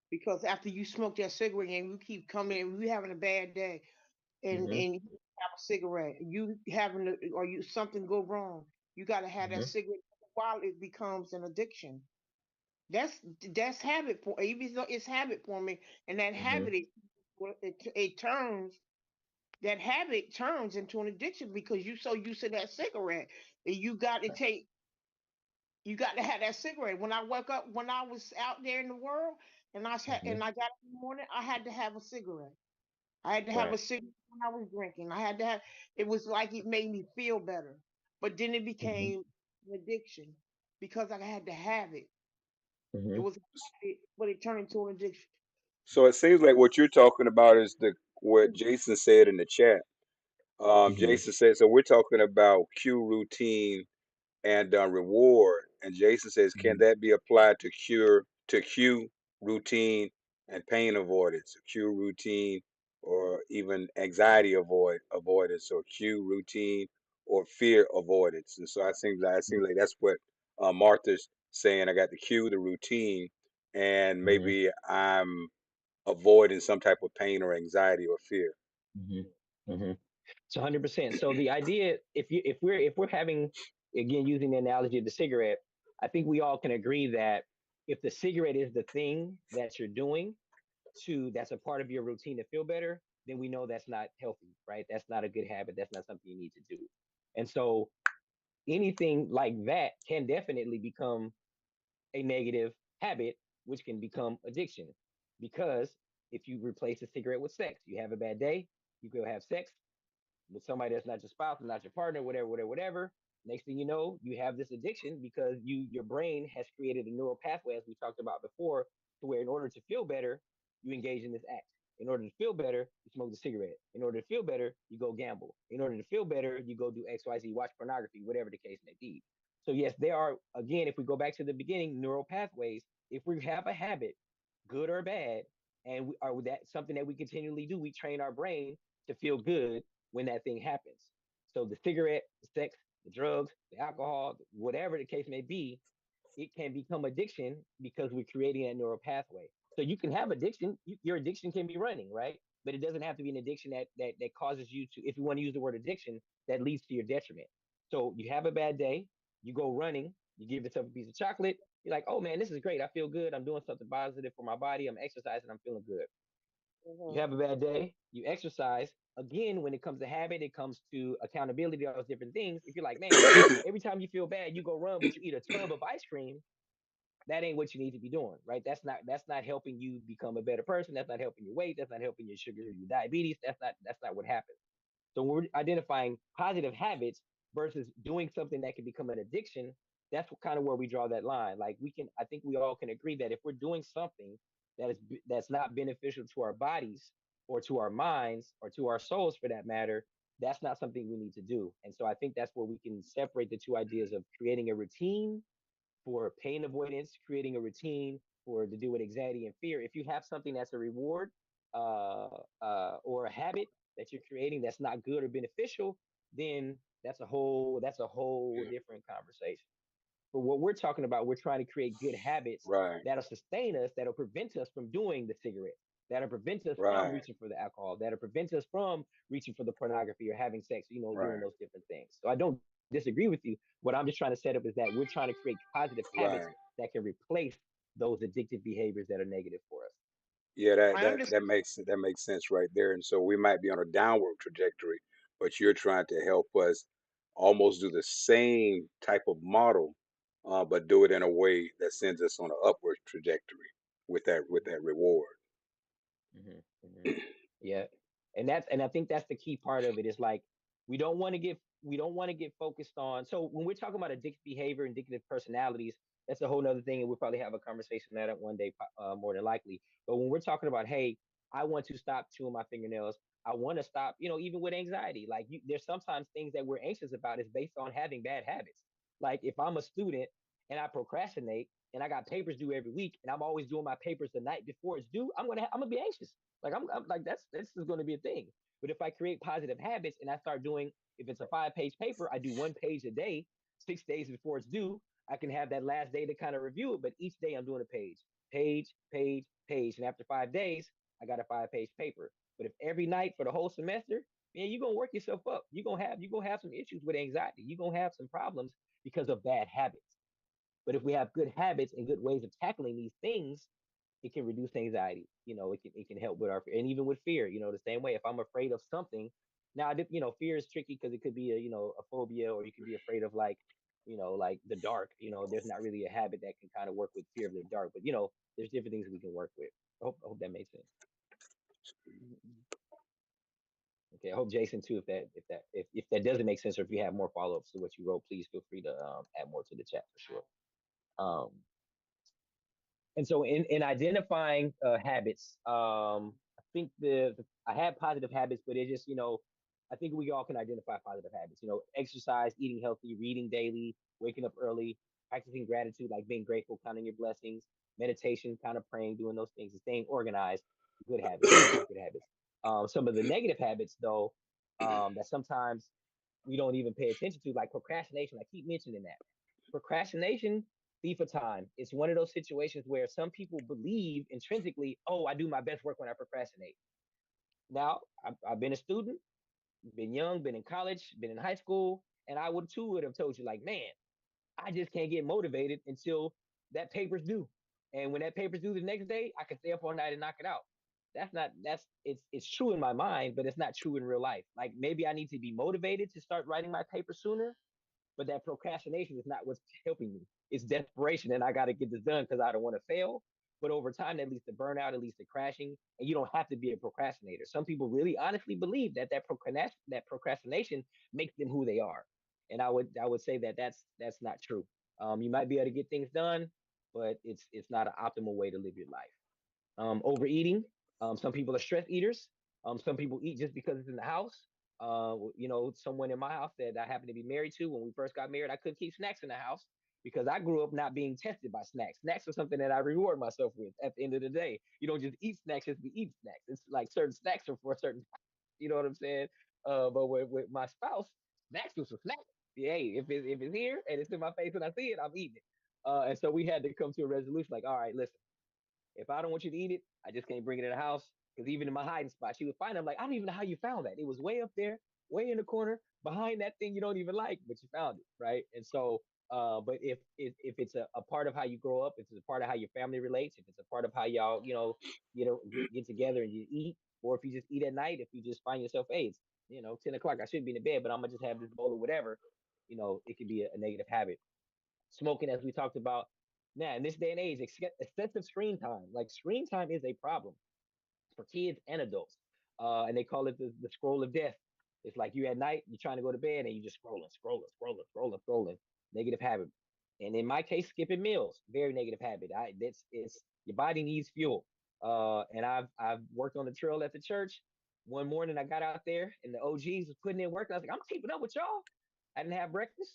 Because after you smoke that cigarette and you keep coming in, you having a bad day, Mm-hmm. and you have a cigarette, you having or you something go wrong, you got to have that Mm-hmm. cigarette while it becomes an addiction. That's that's habit for even though it's habit forming, and that Mm-hmm. habit it turns that habit turns into an addiction because you so used to that cigarette and you got to have that cigarette. When I woke up, when I was out there in the world, Mm-hmm. and I got up in the morning, I had to have a cigarette. I had to have Right. a cigarette when I was drinking. I had to have. It was like it made me feel better, but then it Mm-hmm. became an addiction because I had to have it. It Mm-hmm. was a habit, but it turned into an addiction. So it seems like what you're talking about is the what Jason said in the chat. Mm-hmm. Jason said, so we're talking about cue routine and reward. And Jason says, can Mm-hmm. that be applied to cue routine and pain avoidance, cue routine, or even anxiety avoidance, or cue routine or fear avoidance? And so I seem like that's what Martha's saying. I got the cue, the routine, and Mm-hmm. maybe I'm avoiding some type of pain or anxiety or fear. Mm-hmm. Mm-hmm. So 100%. So the idea, if we're having, again, using the analogy of the cigarette, I think we all can agree that if the cigarette is the thing that you're doing that's a part of your routine to feel better, then we know that's not healthy, right? That's not a good habit. That's not something you need to do. And so anything like that can definitely become a negative habit, which can become addiction. Because if you replace a cigarette with sex, you have a bad day, you go have sex with somebody that's not your spouse, not your partner, whatever, whatever, whatever. Next thing you know, you have this addiction because your brain has created a neural pathway, as we talked about before, to where in order to feel better, you engage in this act. In order to feel better, you smoke the cigarette. In order to feel better, you go gamble. In order to feel better, you go do XYZ, watch pornography, whatever the case may be. So yes, there are, again, if we go back to the beginning, neural pathways. If we have a habit, good or bad, and are that something that we continually do, we train our brain to feel good when that thing happens. So the cigarette, the sex, the drugs, the alcohol, whatever the case may be, it can become addiction because we're creating that neural pathway. So you can have addiction, your addiction can be running, right? But it doesn't have to be an addiction that causes you to, if you want to use the word addiction, that leads to your detriment. So you have a bad day, you go running, you give yourself a piece of chocolate, you're like, oh man, this is great. I feel good. I'm doing something positive for my body. I'm exercising. I'm feeling good. You Mhm. have a bad day, you exercise. Again, when it comes to habit, it comes to accountability, all those different things. If you're like, man, every time you feel bad, you go run, but you eat a tub of ice cream, that ain't what you need to be doing, right? That's not helping you become a better person. That's not helping your weight. That's not helping your sugar, your diabetes. That's not what happens. So when we're identifying positive habits versus doing something that can become an addiction, that's what kind of where we draw that line. Like I think we all can agree that if we're doing something that's not beneficial to our bodies or to our minds or to our souls for that matter, that's not something we need to do. And so I think that's where we can separate the two ideas of creating a routine for pain avoidance, creating a routine for to do with anxiety and fear. If you have something that's a reward or a habit that you're creating that's not good or beneficial, then that's a whole different conversation. For what we're talking about, we're trying to create good habits Right, that'll sustain us, that'll prevent us from doing the cigarette, that'll prevent us from right, reaching for the alcohol, that'll prevent us from reaching for the pornography or having sex, doing right, those different things. So I don't disagree with you. What I'm just trying to set up is that we're trying to create positive habits right. that can replace those addictive behaviors that are negative for us. Yeah, that I that understand. that makes sense right there. And so we might be on a downward trajectory, but you're trying to help us almost do the same type of model, but do it in a way that sends us on an upward trajectory with that reward. Hmm. Hmm. Yeah, and I think that's the key part of it is like we don't want to get focused on. So when we're talking about addictive behavior, addictive personalities, that's a whole nother thing, and we'll probably have a conversation on that one day, more than likely. But when we're talking about, hey, I want to stop chewing my fingernails. I want to stop, even with anxiety. Like there's sometimes things that we're anxious about is based on having bad habits. Like if I'm a student and I procrastinate and I got papers due every week and I'm always doing my papers the night before it's due, I'm gonna be anxious. Like I'm like that's this is going to be a thing. But if I create positive habits and I start doing, if it's a 5-page paper, I do 1 page a day, 6 days before it's due. I can have that last day to kind of review it, but each day I'm doing a page, and after 5 days, I got a 5-page paper. But if every night for the whole semester, man, you're gonna work yourself up. You're gonna have some issues with anxiety. You're gonna have some problems because of bad habits. But if we have good habits and good ways of tackling these things, it can reduce anxiety. It can help with our fear, and even with fear. The same way. If I'm afraid of something, now fear is tricky because it could be a phobia, or you could be afraid of like the dark. There's not really a habit that can kind of work with fear of the dark, but there's different things we can work with. I hope that makes sense. Mhm. Okay, I hope Jason too. If that doesn't make sense, or if you have more follow ups to what you wrote, please feel free to add more to the chat for sure. Um, And so in identifying habits, I think I had positive habits, but it just, I think we all can identify positive habits. Exercise, eating healthy, reading daily, waking up early, practicing gratitude, like being grateful, counting your blessings, meditation, kind of praying, doing those things, and staying organized. Good habits, good habits. Some of the negative habits, though, that sometimes we don't even pay attention to, like procrastination. I keep mentioning that. Procrastination, thief of time. It's one of those situations where some people believe intrinsically, oh, I do my best work when I procrastinate. Now, I've been a student, been young, been in college, been in high school, and I would too would have told you, like, man, I just can't get motivated until that paper's due. And when that paper's due the next day, I can stay up all night and knock it out. That's not it's true in my mind, but it's not true in real life. Like maybe I need to be motivated to start writing my paper sooner, but that procrastination is not what's helping me. It's desperation, and I got to get this done because I don't want to fail. But over time, that leads to burnout, it leads to crashing, and you don't have to be a procrastinator. Some people really honestly believe that procrastination makes them who they are, and I would say that that's not true. You might be able to get things done, but it's not an optimal way to live your life. Overeating. Some people are stress eaters. Some people eat just because it's in the house. Someone in my house that I happened to be married to when we first got married, I couldn't keep snacks in the house because I grew up not being tested by snacks. Snacks are something that I reward myself with at the end of the day. You don't just eat snacks just be eating snacks. It's like certain snacks are for a certain, you know what I'm saying? But with my spouse, snacks was for snacks. Hey, if it's here and it's in my face and I see it, I'm eating it. And so we had to come to a resolution like, all right, listen, if I don't want you to eat it, I just can't bring it in the house. Because even in my hiding spot, she would find it. I'm like, I don't even know how you found that. It was way up there, way in the corner, behind that thing you don't even like, but you found it, right? And so, but if it's a part of how you grow up, if it's a part of how your family relates, if it's a part of how y'all, get together and you eat, or if you just eat at night, if you just find yourself, hey, it's 10 o'clock, I should be in the bed, but I'm gonna just have this bowl or whatever, it could be a negative habit. Smoking, as we talked about. Now, in this day and age, excessive screen time, like screen time is a problem for kids and adults. And they call it the scroll of death. It's like you at night, you're trying to go to bed and you just scrolling, scrolling, scrolling, scrolling, scrolling. Negative habit. And in my case, skipping meals, very negative habit. It's your body needs fuel. And I've worked on the trail at the church. One morning I got out there and the OGs was putting in work. And I was like, I'm keeping up with y'all. I didn't have breakfast.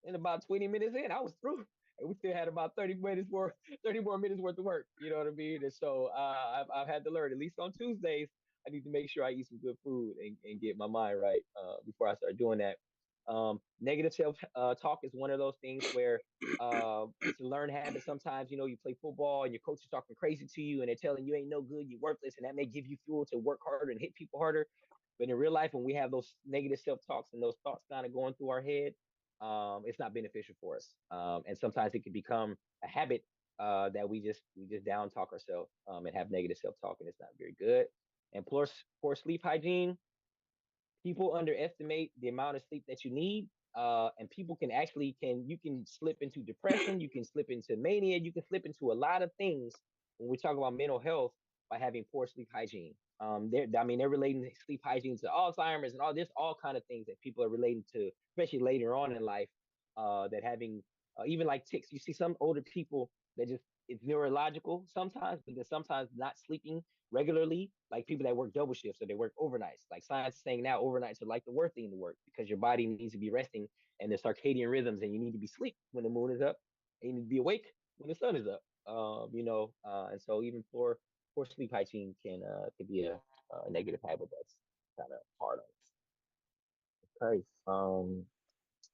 And about 20 minutes in, I was through. And we still had about 30 more minutes worth of work. You know what I mean? And so I've had to learn, at least on Tuesdays, I need to make sure I eat some good food and get my mind right before I start doing that. Negative self talk is one of those things where it's a learned habit. Sometimes, you play football and your coach is talking crazy to you and they're telling you ain't no good, you're worthless, and that may give you fuel to work harder and hit people harder. But in real life, when we have those negative self talks and those thoughts kind of going through our head, it's not beneficial for us. And sometimes it can become a habit that we just down talk ourselves and have negative self talk, and it's not very good. And poor sleep hygiene, people underestimate the amount of sleep that you need. And people you can slip into depression, you can slip into mania, you can slip into a lot of things when we talk about mental health by having poor sleep hygiene. They're relating sleep hygiene to Alzheimer's and all kind of things that people are relating to, especially later on in life. That having even like tics, you see some older people that just it's neurological sometimes, but then sometimes not sleeping regularly, like people that work double shifts or they work overnights. Like science is saying now overnights are like the worst thing to work because your body needs to be resting and the circadian rhythms, and you need to be asleep when the moon is up, and you need to be awake when the sun is up. And so even poor sleep hygiene can be a negative habit that's kind of hard on us. Okay.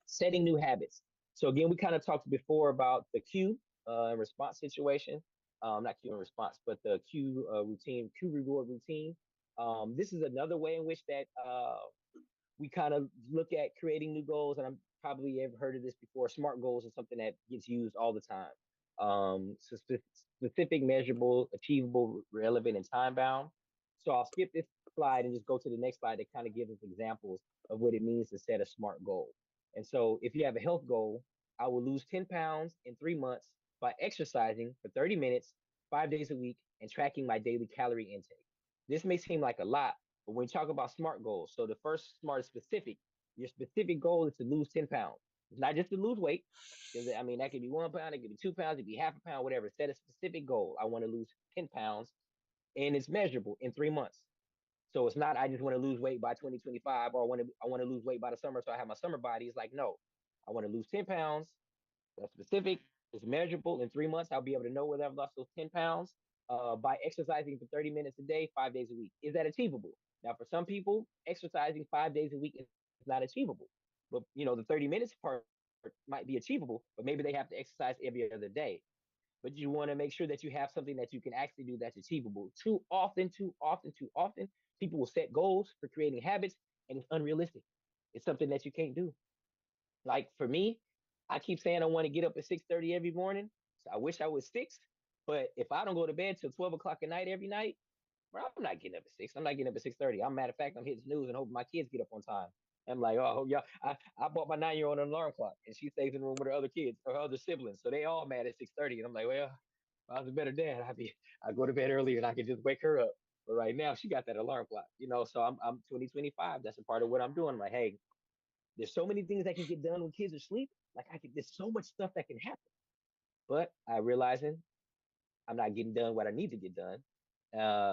Setting new habits. So again, we kind of talked before about the cue and response situation. Not cue and response, but the cue routine, cue reward routine. This is another way in which that we kind of look at creating new goals. And I'm probably ever heard of this before. SMART goals is something that gets used all the time. Specific, measurable, achievable, relevant, and time bound. So I'll skip this slide and just go to the next slide that kind of gives us examples of what it means to set a SMART goal. And so if you have a health goal, I will lose 10 pounds in 3 months by exercising for 30 minutes, 5 days a week, and tracking my daily calorie intake. This may seem like a lot, but when we talk about SMART goals, so the first SMART is specific. Your specific goal is to lose 10 pounds. It's not just to lose weight, because I mean, that could be 1 pound, it could be 2 pounds, it could be half a pound, whatever. Set a specific goal. I want to lose 10 pounds, and it's measurable in 3 months. So it's not I just want to lose weight by 2025, or I want to lose weight by the summer so I have my summer body. It's like no, I want to lose 10 pounds. That's specific. It's measurable. In 3 months, I'll be able to know whether I've lost those 10 pounds by exercising for 30 minutes a day, 5 days a week. Is that achievable? Now, for some people, exercising 5 days a week is not achievable. But the 30 minutes part might be achievable, but maybe they have to exercise every other day. But you want to make sure that you have something that you can actually do that's achievable. Too often, people will set goals for creating habits, and it's unrealistic. It's something that you can't do. Like for me, I keep saying I want to get up at 6:30 every morning. So I wish I was six, but if I don't go to bed till 12 o'clock at night every night, bro, I'm not getting up at six. I'm not getting up at 6:30. I'm matter of fact, I'm hitting snooze and hoping my kids get up on time. I'm like, oh yeah, I bought my 9 year old an alarm clock, and she stays in the room with her other kids or her other siblings, so they all mad at 6:30. And I'm like, well, if I was a better dad, I go to bed earlier and I could just wake her up. But right now, she got that alarm clock, So I'm 2025. That's a part of what I'm doing. I'm like, hey, there's so many things that can get done when kids are asleep. Like there's so much stuff that can happen. But I realizing I'm not getting done what I need to get done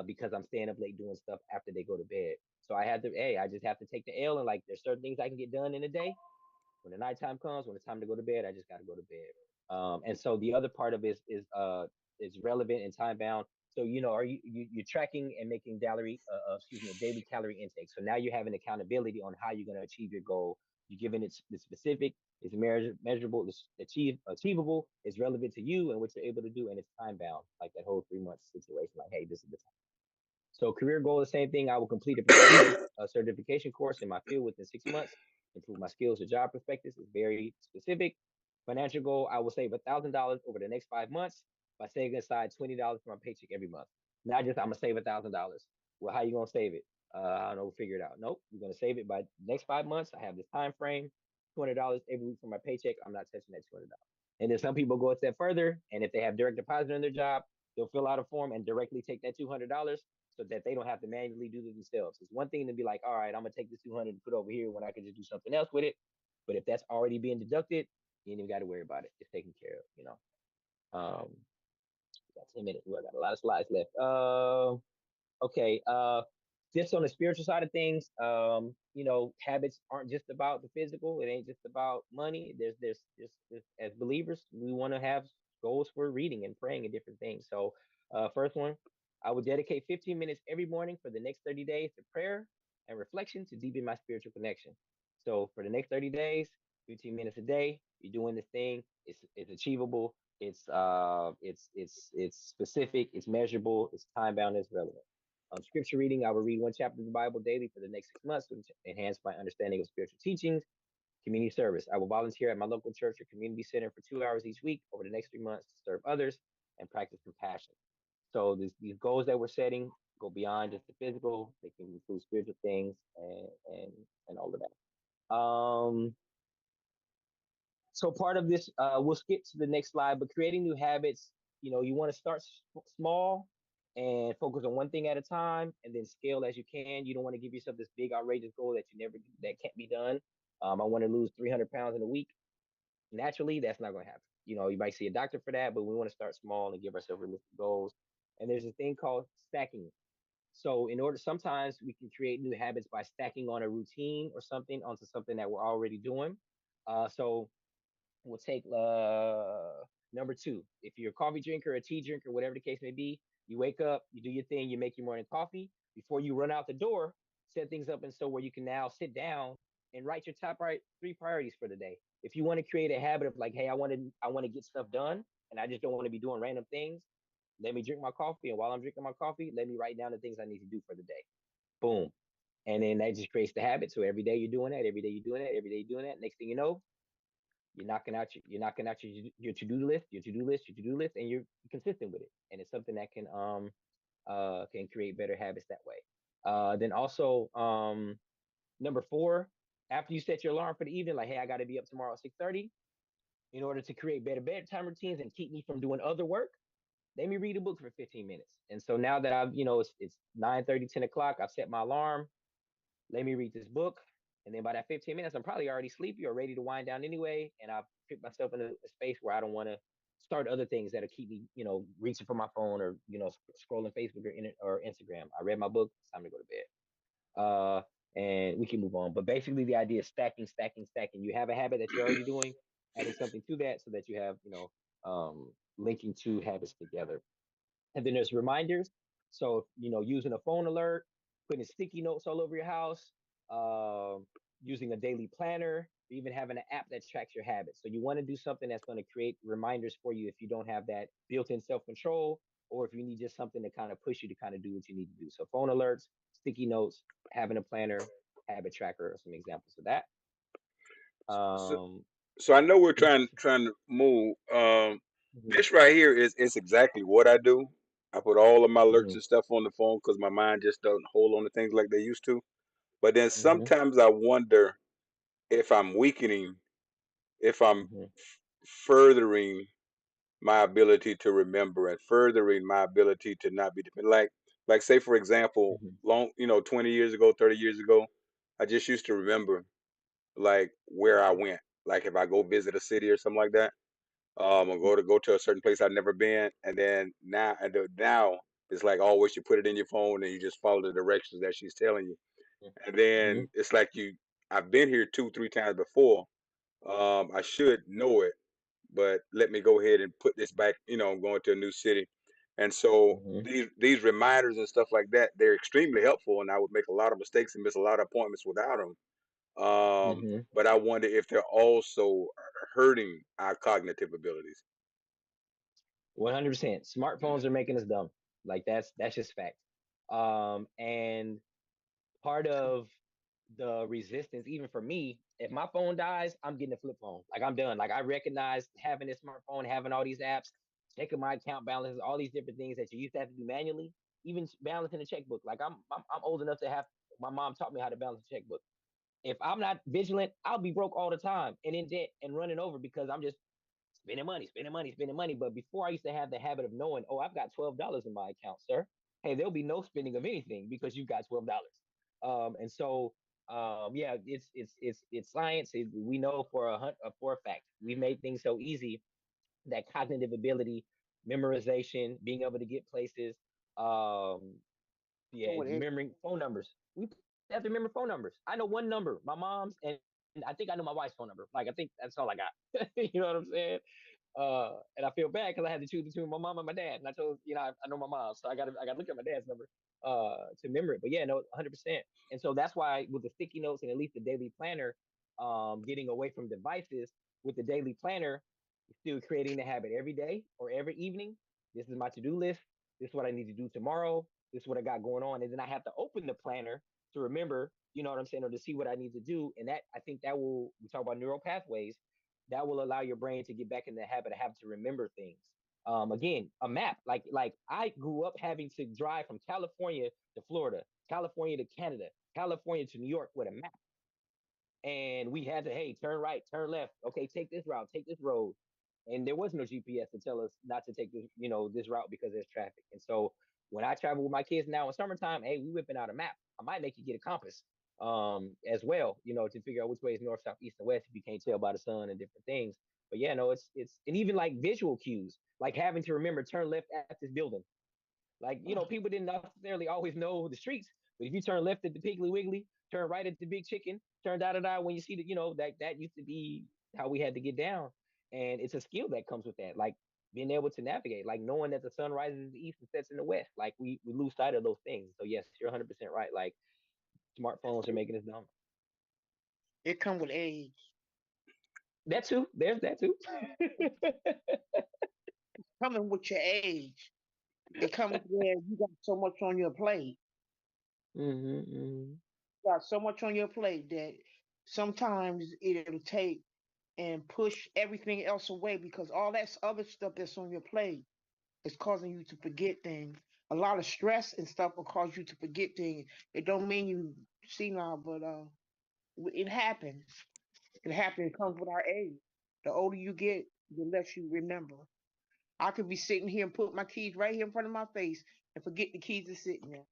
because I'm staying up late doing stuff after they go to bed. So I just have to take the L and like there's certain things I can get done in a day. When the nighttime comes, when it's time to go to bed, I just got to go to bed. And so the other part of it is relevant and time bound. So are you're tracking and making daily calorie intake. So now you're having accountability on how you're going to achieve your goal. You're giving it the specific, it's measurable, it's achievable, it's relevant to you and what you're able to do, and it's time bound, like that whole 3 month situation. Like, hey, this is the time. So career goal, the same thing. I will complete a professional certification course in my field within 6 months. Improve my skills to job perspectives is very specific. Financial goal, I will save $1,000 over the next 5 months by saving aside $20 from my paycheck every month. Not just I'm gonna save $1,000. Well, how you gonna save it? I don't know. We'll figure it out. Nope, you're gonna save it by next 5 months. I have this time frame. $200 every week from my paycheck. I'm not touching that $200. And then some people go a step further, and if they have direct deposit in their job, they'll fill out a form and directly take that $200 so that they don't have to manually do it themselves. It's one thing to be like, all right, I'm gonna take this 200 and put it over here when I can just do something else with it. But if that's already being deducted, you ain't even got to worry about it. It's taken care of. Got 10 minutes. We got a lot of slides left. Okay. Just on the spiritual side of things, habits aren't just about the physical. It ain't just about money. There's as believers, we want to have goals for reading and praying and different things. So, first one, I would dedicate 15 minutes every morning for the next 30 days to prayer and reflection to deepen my spiritual connection. So, for the next 30 days, 15 minutes a day, you're doing this thing. It's achievable. It's specific. It's measurable. It's time bound. It's relevant. Scripture reading, I will read one chapter of the Bible daily for the next 6 months to enhance my understanding of spiritual teachings. Community service, I will volunteer at my local church or community center for 2 hours each week over the next 3 months to serve others and practice compassion. So these goals that we're setting go beyond just the physical. They can include spiritual things and all of that. So part of this, we'll skip to the next slide, but creating new habits, you want to start small and focus on one thing at a time and then scale as you can. You don't want to give yourself this big outrageous goal that can't be done. I want to lose 300 pounds in a week. Naturally, that's not going to happen. You might see a doctor for that, but we want to start small and give ourselves realistic goals. And there's a thing called stacking. So sometimes we can create new habits by stacking on a routine or something onto something that we're already doing. So we'll take number two. If you're a coffee drinker, a tea drinker, whatever the case may be, you wake up, you do your thing, you make your morning coffee. Before you run out the door, set things up and so where you can now sit down and write your top three priorities for the day. If you want to create a habit of like, hey, I want to get stuff done, and I just don't want to be doing random things. Let me drink my coffee, and while I'm drinking my coffee, let me write down the things I need to do for the day. Boom. And then that just creates the habit. So every day you're doing that, every day you're doing that, every day you're doing that. Next thing you know, you're knocking out your to-do list, and you're consistent with it. And it's something that can create better habits that way. Then also number four, after you set your alarm for the evening, like, hey, I got to be up tomorrow at 6:30. In order to create better bedtime routines and keep me from doing other work, let me read a book for 15 minutes. And so now that it's 9:30, 10 o'clock, I've set my alarm. Let me read this book. And then by that 15 minutes, I'm probably already sleepy or ready to wind down anyway. And I've put myself in a space where I don't want to start other things that'll keep me, reaching for my phone or, scrolling Facebook or Instagram. I read my book. It's time to go to bed. And we can move on. But basically, the idea is stacking, stacking, stacking. You have a habit that you're already doing, adding something to that so that you have, linking two habits together. And then there's reminders. So, using a phone alert, putting sticky notes all over your house, uh, using a daily planner, even having an app that tracks your habits. So you want to do something that's going to create reminders for you if you don't have that built-in self-control, or if you need just something to kind of push you to kind of do what you need to do. So phone alerts, sticky notes, having a planner, habit tracker are some examples of that. So, Um, So I know we're Mhm, trying to move. mhm, This right here is it's exactly what I do. I put all of my alerts mhm, and stuff on the phone because my mind just doesn't hold on to things like they used to. But then mhm, sometimes I wonder if I'm weakening, if I'm mhm, furthering my ability to remember and furthering my ability to not be dependent. Like say for example, mhm, 20 years ago, 30 years ago, I just used to remember like where I went. Like if I go visit a city or something like that, or go to a certain place I've never been, and then now it's like always you put it in your phone and you just follow the directions that she's telling you, and then mhm, it's like I've been here 2 3 times before. I should know it, but let me go ahead and put this back. I'm going to a new city, and so mhm, these reminders and stuff like that, they're extremely helpful, and I would make a lot of mistakes and miss a lot of appointments without them. mhm. But I wonder if they're also hurting our cognitive abilities. 100%. Smartphones are making us dumb. Like that's just fact. And part of the resistance, even for me, if my phone dies, I'm getting a flip phone. Like I'm done. Like I recognize having a smartphone, having all these apps, checking my account balances, all these different things that you used to have to do manually, even balancing a checkbook. Like I'm old enough to have my mom taught me how to balance a checkbook. If I'm not vigilant, I'll be broke all the time and in debt and running over because I'm just spending money, spending money, spending money. But before I used to have the habit of knowing, oh, I've got $12 in my account, sir. Hey, there'll be no spending of anything because you've got $12. And so, yeah, it's science. We know for a fact we made things so easy that cognitive ability, memorization, being able to get places, um, yeah, Come with age. remembering phone numbers. We have to remember phone numbers. I know one number, my mom's, and I think I know my wife's phone number. Like I think that's all I got. You know what I'm saying? And I feel bad because I had to choose between my mom and my dad, and I chose, I know my mom, so I got to look at my dad's number to remember it. But yeah, no, 100%. And so that's why with the sticky notes and at least the daily planner, getting away from devices with the daily planner, still creating the habit every day or every evening. This is my to-do list. This is what I need to do tomorrow. This is what I got going on, and then I have to open the planner to remember. You know what I'm saying, or to see what I need to do. And that I think that will we talk about neural pathways that will allow your brain to get back in the habit of having to remember things. Again, a map. Like I grew up having to drive from California to Florida, California to Canada, California to New York with a map, and we had to, hey, turn right, turn left, okay, take this route, take this road, and there was no GPS to tell us not to take this, this route because there's traffic. And so when I travel with my kids now in summertime, hey, we whipping out a map. I might make you get a compass as well, to figure out which way is north, south, east, and west if you can't tell by the sun and different things. But yeah, no, it's and even like visual cues, like having to remember turn left at this building. Like, people didn't necessarily always know the streets, but if you turn left at the Piggly Wiggly, turn right at the Big Chicken, turn da da da when you see that, that used to be how we had to get down. And it's a skill that comes with that, like being able to navigate, like knowing that the sun rises in the east and sets in the west. Like we lose sight of those things. So yes, you're 100% right. Like smartphones are making us dumb. It come with age. That too. There's that too. Coming with your age. It comes where you got so much on your plate. Hmm. You got so much on your plate that sometimes it'll take and push everything else away because all that other stuff that's on your plate is causing you to forget things. A lot of stress and stuff will cause you to forget things. It don't mean you see now, but it happens. It happens. It comes with our age. The older you get, the less you remember. I could be sitting here and put my keys right here in front of my face and forget the keys are sitting there.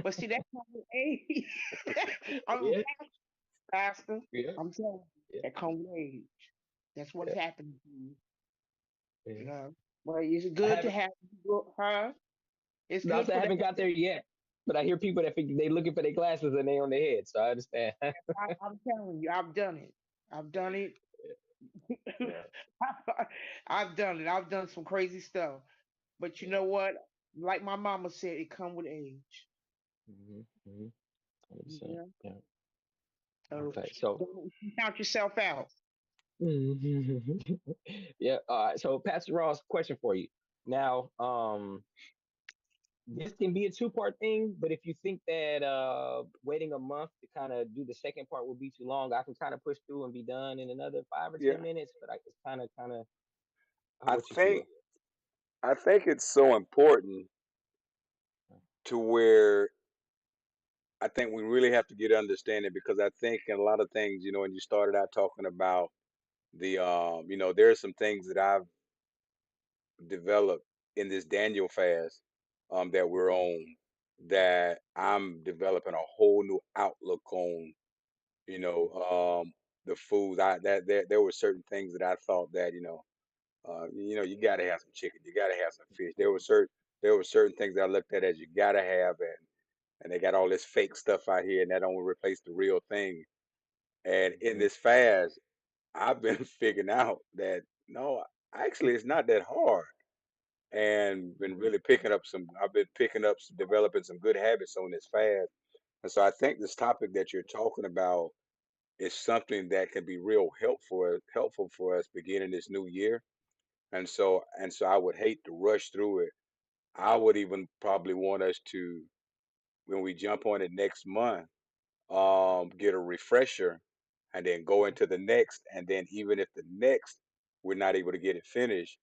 But see, that comes with age. I'm Yeah, faster. yeah, I'm telling you, yeah, that comes with age. That's what's yeah, happening to you. yeah. You know. But it's I good to haven't. have, huh? It's No, I good said I for that. haven't got there yet, but I hear people that think they looking for their glasses and they on their head, so I understand. I'm telling you, I've done it. I've done it. Yeah. I've done it. I've done some crazy stuff. But you Yeah. know what? Like my mama said, it come with age. Mm-hmm. Mm-hmm. 100%. Yeah. Yeah. So Okay. So, don't count yourself out. mhm. Yeah. All right. So, Pastor Ross, question for you. Now, this can be a two-part thing, but if you think that waiting a month to kind of do the second part would be too long, I can kind of push through and be done in another 5 or 10 minutes. But it's kind of I what you feel. think I think it's so important to where I think we really have to get understanding because I think in a lot of things, and you started out talking about there are some things that I've developed in this Daniel fast that we're Mhm, on that I'm developing a whole new outlook on, you know, the foods. There were certain things that I thought that, you gotta have some chicken, you gotta have some fish. There were certain things that I looked at as you gotta have, and they got all this fake stuff out here, and that don't replace the real thing. And in mhm, this fast, I've been figuring out that no, actually, it's not that hard, and been mhm, really picking up some. I've been picking up, developing some good habits on this fast, and so I think this topic that you're talking about is something that can be real helpful for us beginning this new year. And so I would hate to rush through it. I would even probably want us to, when we jump on it next month, get a refresher and then go mhm, into the next. And then even if the next we're not able to get it finished,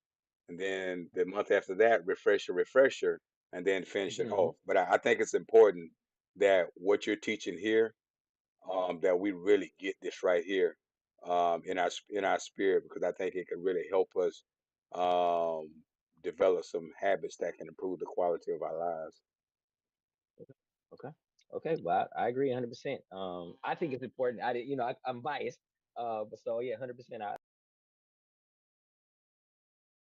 and then the month after that, refresher, and then finish it mhm, off. But I think it's important that what you're teaching here, that we really get this right here, in our spirit, because I think it can really help us um, develop some habits that can improve the quality of our lives. okay. Okay. Well, I agree 100%. I think it's important. I'm biased. But so yeah, 100%.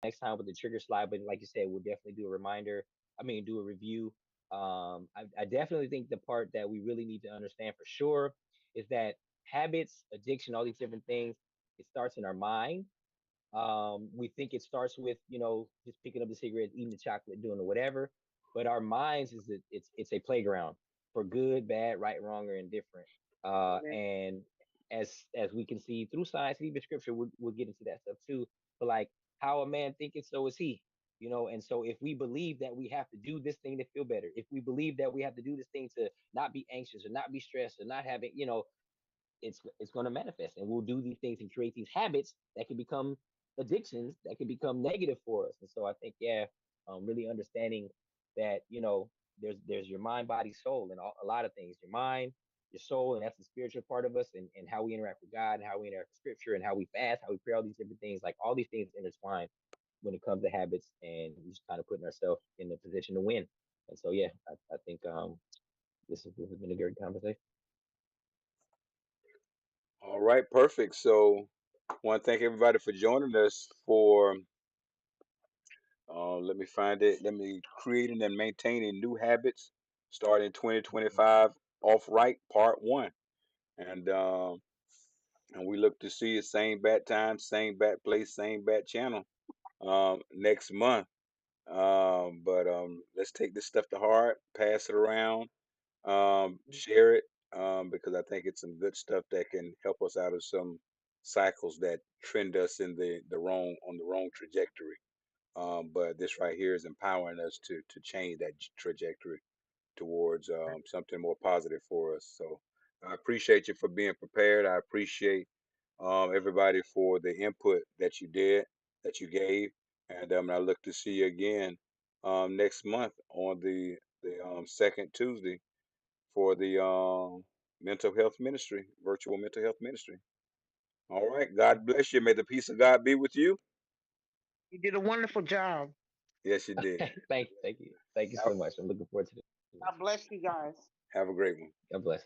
Next time with the trigger slide, but like you said, we'll definitely do a reminder. I mean, do a review. I definitely think the part that we really need to understand for sure is that habits, addiction, all these different things, it starts in our mind. We think it starts with just picking up the cigarette, eating the chocolate, doing the whatever, but our minds is that it's a playground for good, bad, right, wrong, or indifferent. Amen. And as we can see through science and even scripture, we'll get into that stuff too. But like how a man thinketh, so is he. And so if we believe that we have to do this thing to feel better, if we believe that we have to do this thing to not be anxious or not be stressed or not having, it's going to manifest, and we'll do these things and create these habits that can become addictions that can become negative for us. And so I think, yeah, really understanding that there's your mind, body, soul, and a lot of things. Your mind, your soul, and that's the spiritual part of us, and how we interact with God, and how we interact with Scripture, and how we fast, how we pray, all these different things. Like all these things intertwine when it comes to habits, and we just kind of putting ourselves in the position to win. And so, yeah, I think this has been a great conversation. All right, perfect. So, I want to thank everybody for joining us for. Let me find it. Let me creating and maintaining new habits, starting Mhm. 2025 off right, part one. And we look to see you same bat time, same bat place, same bat channel next month. But let's take this stuff to heart, pass it around, share it, because I think it's some good stuff that can help us out of some cycles that trend us in the wrong trajectory. But this right here is empowering us to change that trajectory towards something more positive for us. So I appreciate you for being prepared. I appreciate everybody for the input that you gave, and I look to see you again next month on the second Tuesday for the mental health ministry, virtual mental health ministry. All right, God bless you. May the peace of God be with you. You did a wonderful job. Yes, you did. Thank you so Have, much. I'm looking forward to this. God bless you guys. have a great one. God bless.